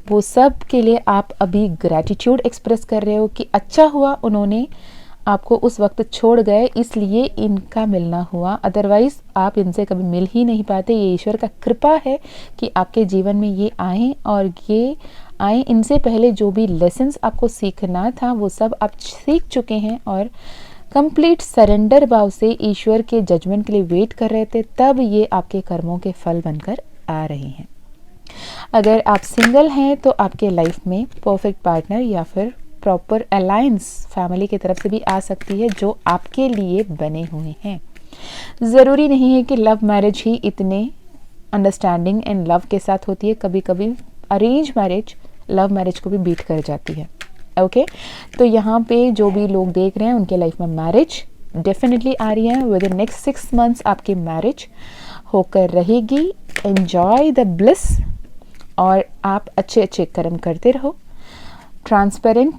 वो सब के लिए आप अभी ग्रैटिट्यूड एक्सप्रेस कर रहे हो कि अच्छा हुआ उन्होंने आपको उस वक्त छोड़ गए, इसलिए इनका मिलना हुआ, अदरवाइज आप इनसे कभी मिल ही नहीं पाते। ये ईश्वर का कृपा है कि आपके जीवन में ये आए, और ये आए, इनसे पहले जो भी लेसन्स आपको सीखना था वो सब आप सीख चुके हैं और कंप्लीट सरेंडर भाव से ईश्वर के जजमेंट के लिए वेट कर रहे थे, तब ये आपके कर्मों के फल बनकर आ रहे हैं। अगर आप सिंगल हैं तो आपके लाइफ में परफेक्ट पार्टनर या फिर प्रॉपर अलायंस फैमिली की तरफ से भी आ सकती है जो आपके लिए बने हुए हैं। ज़रूरी नहीं है कि लव मैरिज ही इतने अंडरस्टैंडिंग एंड लव के साथ होती है, कभी कभी अरेंज मैरिज लव मैरिज को भी बीट कर जाती है। ओके, तो यहाँ पे जो भी लोग देख रहे हैं उनके लाइफ में मैरिज डेफिनेटली आ रही है। विद इन नेक्स्ट 6 मंथ्स आपकी मैरिज होकर रहेगी। एंजॉय द ब्लिस और आप अच्छे अच्छे कर्म करते रहो। ट्रांसपेरेंट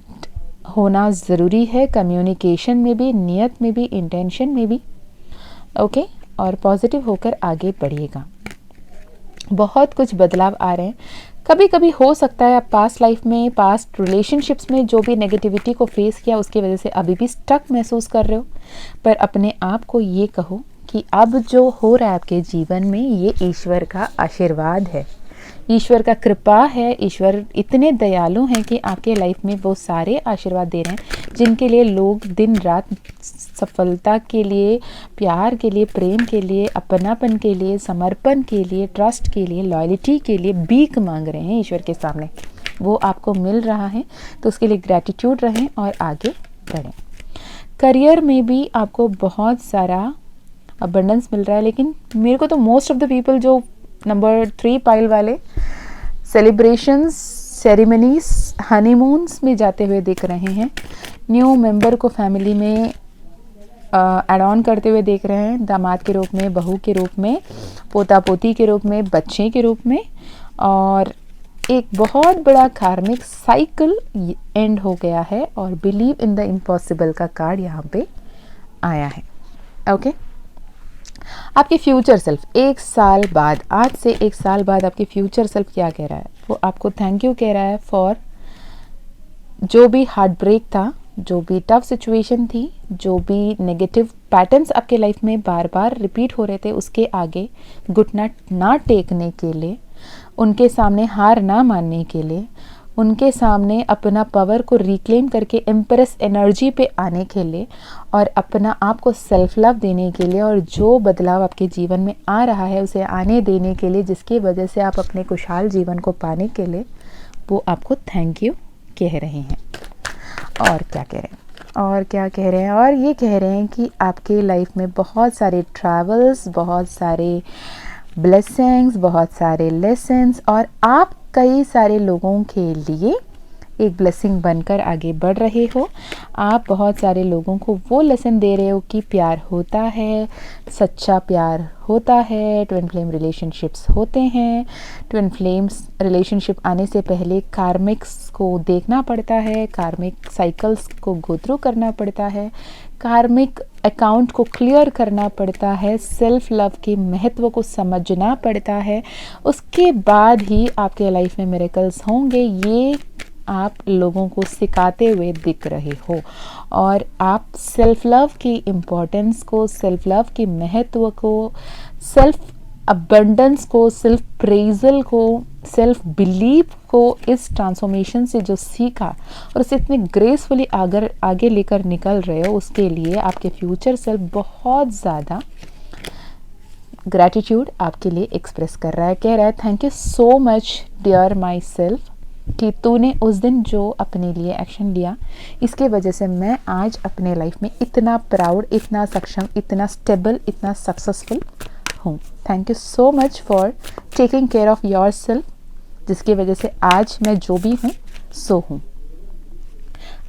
होना ज़रूरी है, कम्युनिकेशन में भी, नियत में भी, इंटेंशन में भी। ओके, और पॉजिटिव होकर आगे बढ़िएगा। बहुत कुछ बदलाव आ रहे हैं। कभी कभी हो सकता है आप पास्ट लाइफ में, पास्ट रिलेशनशिप्स में जो भी नेगेटिविटी को फेस किया उसकी वजह से अभी भी स्टक महसूस कर रहे हो, पर अपने आप को ये कहो कि अब जो हो रहा है आपके जीवन में ये ईश्वर का आशीर्वाद है, ईश्वर का कृपा है। ईश्वर इतने दयालु हैं कि आपके लाइफ में वो सारे आशीर्वाद दे रहे हैं जिनके लिए लोग दिन रात सफलता के लिए, प्यार के लिए, प्रेम के लिए, अपनापन के लिए, समर्पण के लिए, ट्रस्ट के लिए, लॉयल्टी के लिए भीख मांग रहे हैं ईश्वर के सामने। वो आपको मिल रहा है तो उसके लिए ग्रैटिट्यूड रहें और आगे बढ़ें। करियर में भी आपको बहुत सारा अबंडेंस मिल रहा है, लेकिन मेरे को तो मोस्ट ऑफ द पीपल जो नंबर 3 पाइल वाले सेलिब्रेशंस, सेरेमनीज, हनीमून्स में जाते हुए दिख रहे हैं। न्यू मेंबर को फैमिली में एड ऑन करते हुए देख रहे हैं, दामाद के रूप में, बहू के रूप में, पोता पोती के रूप में, बच्चे के रूप में। और एक बहुत बड़ा कार्मिक साइकिल एंड हो गया है और बिलीव इन द इम्पॉसिबल का कार्ड यहाँ पे आया है। ओके, आपके फ्यूचर सेल्फ 1 साल बाद, आज से 1 साल बाद आपके फ्यूचर सेल्फ क्या कह रहा है? वो आपको थैंक यू कह रहा है फॉर जो भी हार्ट ब्रेक था, जो भी टफ सिचुएशन थी, जो भी नेगेटिव पैटर्न्स आपके लाइफ में बार बार रिपीट हो रहे थे, उसके आगे घुटना ना टेकने के लिए, उनके सामने हार ना मानने के लिए, उनके सामने अपना पावर को रिक्लेम करके एम्प्रेस एनर्जी पे आने के लिए और अपना आप को सेल्फ लव देने के लिए, और जो बदलाव आपके जीवन में आ रहा है उसे आने देने के लिए, जिसकी वजह से आप अपने खुशहाल जीवन को पाने के लिए वो आपको थैंक यू कह रहे हैं। और क्या कह रहे हैं, और क्या कह रहे हैं, और ये कह रहे हैं कि आपके लाइफ में बहुत सारे ट्रैवल्स, बहुत सारे ब्लेसिंग्स, बहुत सारे लेसन्स, और आप कई सारे लोगों के लिए एक ब्लेसिंग बनकर आगे बढ़ रहे हो। आप बहुत सारे लोगों को वो लेसन दे रहे हो कि प्यार होता है, सच्चा प्यार होता है, ट्विन फ्लेम रिलेशनशिप्स होते हैं। ट्विन फ्लेम्स रिलेशनशिप आने से पहले कार्मिक्स को देखना पड़ता है, कार्मिक साइकिल्स को गो थ्रू करना पड़ता है, कार्मिक अकाउंट को क्लियर करना पड़ता है, सेल्फ लव के महत्व को समझना पड़ता है। उसके बाद ही आपके लाइफ में मिरेकल्स होंगे। ये आप लोगों को सिखाते हुए दिख रहे हो, और आप सेल्फ लव की इम्पोर्टेंस को, सेल्फ लव के महत्व को, सेल्फ अबंडेंस को, सेल्फ प्रेजल को, सेल्फ बिलीव को इस ट्रांसफॉर्मेशन से जो सीखा और उसे इतने ग्रेसफुली आगे लेकर निकल रहे हो, उसके लिए आपके फ्यूचर सेल्फ बहुत ज़्यादा ग्रैटिट्यूड आपके लिए एक्सप्रेस कर रहा है। कह रहा है thank you so much dear myself कि तूने उस दिन जो अपने लिए एक्शन लिया, इसके वजह से मैं आज अपने लाइफ में इतना प्राउड, इतना सक्षम, इतना स्टेबल, इतना सक्सेसफुल हूँ। Thank you so much for taking care of your self, जिसकी वजह से आज मैं जो भी हूँ सो हूँ।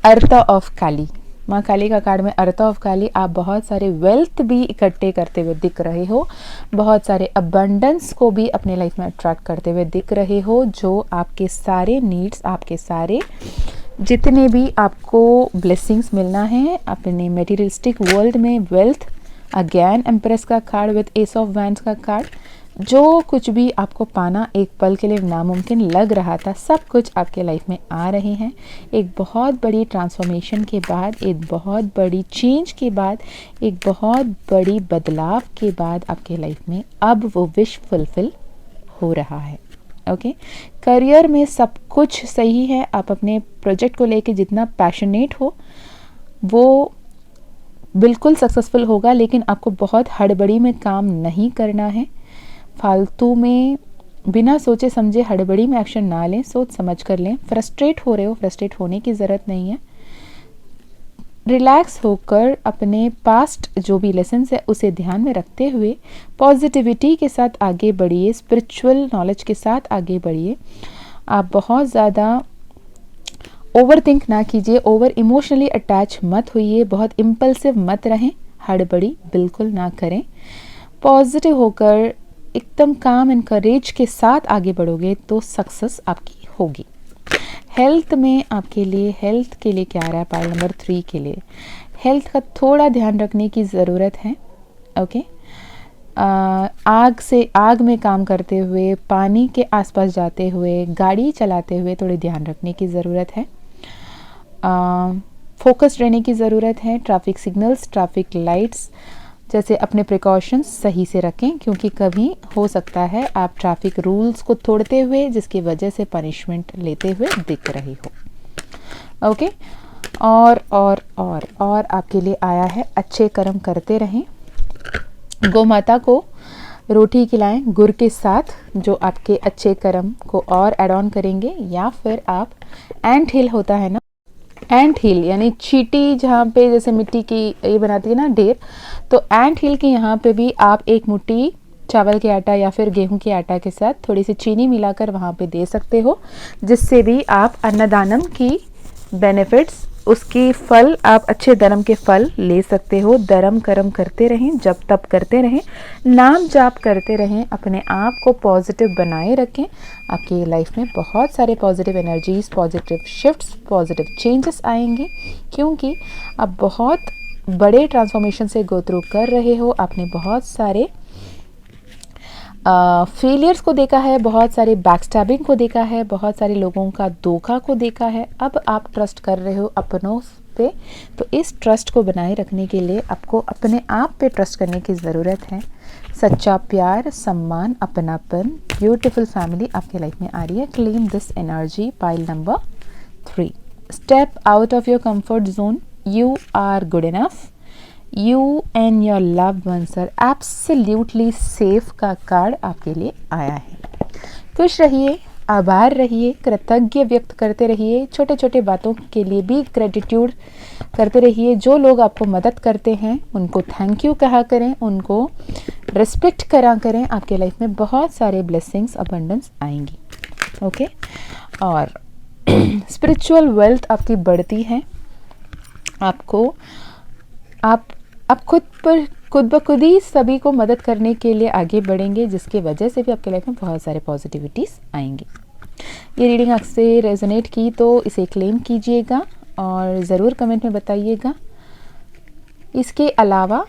अर्थ ऑफ काली, माँ काली का कार्ड में अर्थ ऑफ काली, आप बहुत सारे वेल्थ भी इकट्ठे करते हुए दिख रहे हो, बहुत सारे अबंडेंस को भी अपने लाइफ में अट्रैक्ट करते हुए दिख रहे हो, जो आपके सारे नीड्स, आपके सारे जितने भी आपको ब्लेसिंग्स मिलना है अपने मटेरियलिस्टिक वर्ल्ड में, वेल्थ, अगेन एम्प्रेस का card with S of wands का कार्ड, जो कुछ भी आपको पाना एक पल के लिए नामुमकिन लग रहा था, सब कुछ आपके लाइफ में आ रहे हैं। एक बहुत बड़ी ट्रांसफॉर्मेशन के बाद, एक बहुत बड़ी चेंज के बाद, एक बहुत बड़ी बदलाव के बाद आपके लाइफ में अब वो विश फुलफिल हो रहा है। ओके, करियर में सब कुछ सही है। आप अपने प्रोजेक्ट को लेके जितना पैशनेट हो वो बिल्कुल सक्सेसफुल होगा, लेकिन आपको बहुत हड़बड़ी में काम नहीं करना है। फालतू में बिना सोचे समझे हड़बड़ी में एक्शन ना लें, सोच समझ कर लें। फ्रस्ट्रेट हो रहे हो, फ्रस्ट्रेट होने की ज़रूरत नहीं है। रिलैक्स होकर अपने पास्ट जो भी लेसन्स है उसे ध्यान में रखते हुए पॉजिटिविटी के साथ आगे बढ़िए, स्पिरिचुअल नॉलेज के साथ आगे बढ़िए। आप बहुत ज़्यादा ओवर थिंक ना कीजिए, ओवर इमोशनली अटैच मत होइए, बहुत इम्पल्सिव मत रहें, हड़बड़ी बिल्कुल ना करें। पॉजिटिव होकर एकदम काम एंड करेज के साथ आगे बढ़ोगे तो सक्सेस आपकी होगी। हेल्थ में आपके लिए, हेल्थ के लिए क्या आ रहा है पाइल नंबर 3 के लिए? हेल्थ का थोड़ा ध्यान रखने की ज़रूरत है। ओके, आग में काम करते हुए, पानी के आसपास जाते हुए, गाड़ी चलाते हुए थोड़े ध्यान रखने की ज़रूरत है। फोकस्ड रहने की ज़रूरत है। ट्रैफिक सिग्नल्स, ट्रैफिक लाइट्स जैसे अपने प्रिकॉशंस सही से रखें, क्योंकि कभी हो सकता है आप ट्रैफिक रूल्स को तोड़ते हुए जिसकी वजह से पनिशमेंट लेते हुए दिख रही हो। ओके, और आपके लिए आया है अच्छे कर्म करते रहें। गौ माता को रोटी खिलाएं गुड़ के साथ, जो आपके अच्छे कर्म को और ऐड ऑन करेंगे। या फिर आप एंट हिल होता है ना, एंट हिल यानी चींटी जहाँ पे जैसे मिट्टी की ये बनाती है ना ढेर, तो एंट हिल के यहाँ पे भी आप एक मुट्ठी चावल के आटा या फिर गेहूं के आटा के साथ थोड़ी सी चीनी मिलाकर वहाँ पे दे सकते हो, जिससे भी आप अन्नदानम की बेनिफिट्स, उसकी फल, आप अच्छे धर्म के फल ले सकते हो। धर्म कर्म करते रहें, जप तप करते रहें, नाम जाप करते रहें, अपने आप को पॉजिटिव बनाए रखें। आपकी लाइफ में बहुत सारे positive energies, positive shifts, positive changes आएंगे, क्योंकि आप बहुत बड़े ट्रांसफॉर्मेशन से गो थ्रू कर रहे हो। आपने बहुत सारे फेलियर्स को देखा है, बहुत सारे बैकस्टैबिंग को देखा है, बहुत सारे लोगों का धोखा को देखा है। अब आप ट्रस्ट कर रहे हो अपनों पे, तो इस ट्रस्ट को बनाए रखने के लिए आपको अपने आप पे ट्रस्ट करने की ज़रूरत है। सच्चा प्यार, सम्मान, अपनापन, ब्यूटीफुल फैमिली आपके लाइफ में आ रही है। Claim this energy, pile number 3। Step out of your comfort zone, you are good enough, you and your loved ones are absolutely safe का कार्ड आपके लिए आया है। खुश रहिए, आभार रहिए, कृतज्ञ व्यक्त करते रहिए, छोटे छोटे बातों के लिए भी ग्रेटिट्यूड करते रहिए। जो लोग आपको मदद करते हैं उनको थैंक यू कहा करें, उनको रिस्पेक्ट करा करें। आपके लाइफ में बहुत सारे ब्लेसिंग्स, अबंडेंस आएंगी। ओके, और स्पिरिचुअल वेल्थ आपकी बढ़ती है। आपको आप खुद ब खुद ही सभी को मदद करने के लिए आगे बढ़ेंगे, जिसकी वजह से भी आपके लाइफ में बहुत सारे पॉजिटिविटीज़ आएंगी। ये रीडिंग आपसे रेजोनेट की तो इसे क्लेम कीजिएगा और ज़रूर कमेंट में बताइएगा। इसके अलावा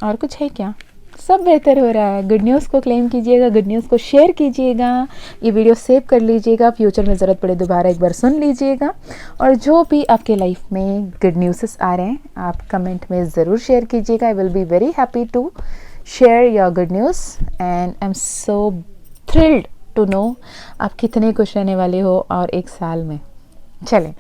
और कुछ है क्या? सब बेहतर हो रहा है। गुड न्यूज़ को क्लेम कीजिएगा, गुड न्यूज़ को शेयर कीजिएगा, ये वीडियो सेव कर लीजिएगा, फ्यूचर में ज़रूरत पड़े दोबारा एक बार सुन लीजिएगा। और जो भी आपके लाइफ में गुड न्यूज़ आ रहे हैं आप कमेंट में ज़रूर शेयर कीजिएगा। I will be very happy to share your good news and I am so thrilled to know आप कितने खुश रहने वाले हो और एक साल में। चलें,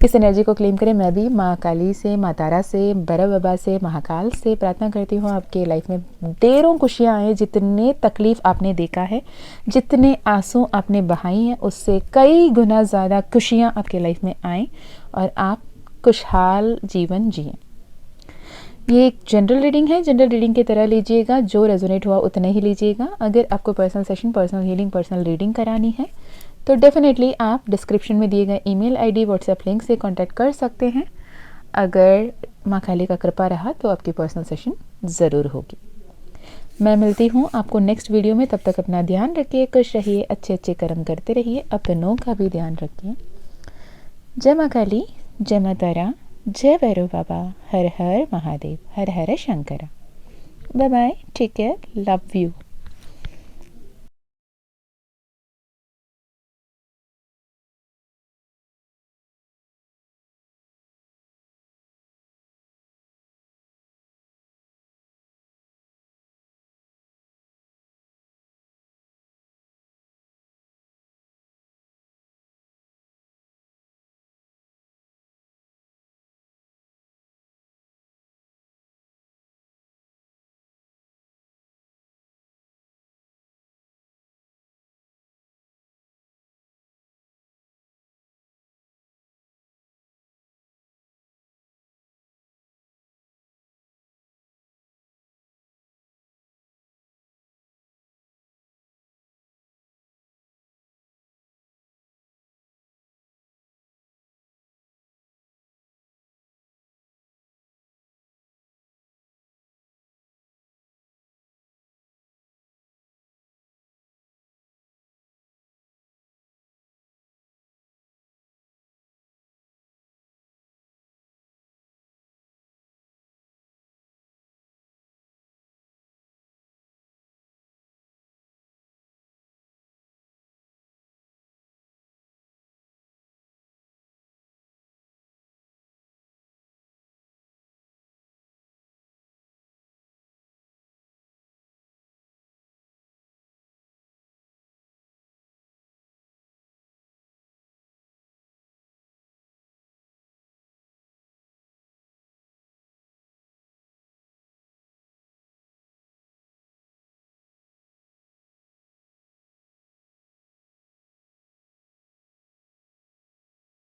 इस एनर्जी को क्लेम करें। मैं भी माँ काली से, माँ तारा से, भैरव बाबा से, महाकाल से प्रार्थना करती हूँ आपके लाइफ में ढेरों खुशियाँ आए। जितने तकलीफ़ आपने देखा है, जितने आंसू आपने बहाई हैं, उससे कई गुना ज़्यादा खुशियाँ आपके लाइफ में आएँ और आप खुशहाल जीवन जिएं। ये एक जनरल रीडिंग है, जनरल रीडिंग की तरह लीजिएगा, जो रेजोनेट हुआ उतना ही लीजिएगा। अगर आपको personal session, personal healing, personal reading करानी है तो डेफिनेटली आप डिस्क्रिप्शन में दिए गए ईमेल आईडी, व्हाट्सएप लिंक से कांटेक्ट कर सकते हैं। अगर माँ काली का कृपा रहा तो आपकी पर्सनल सेशन ज़रूर होगी। मैं मिलती हूँ आपको नेक्स्ट वीडियो में। तब तक अपना ध्यान रखिए, खुश रहिए, अच्छे अच्छे कर्म करते रहिए, अपनों का भी ध्यान रखिए। जय माँ काली, जय माँ तारा, जय भैरव बाबा, हर हर महादेव, हर हर Shankara. Bye bye, take care, love you.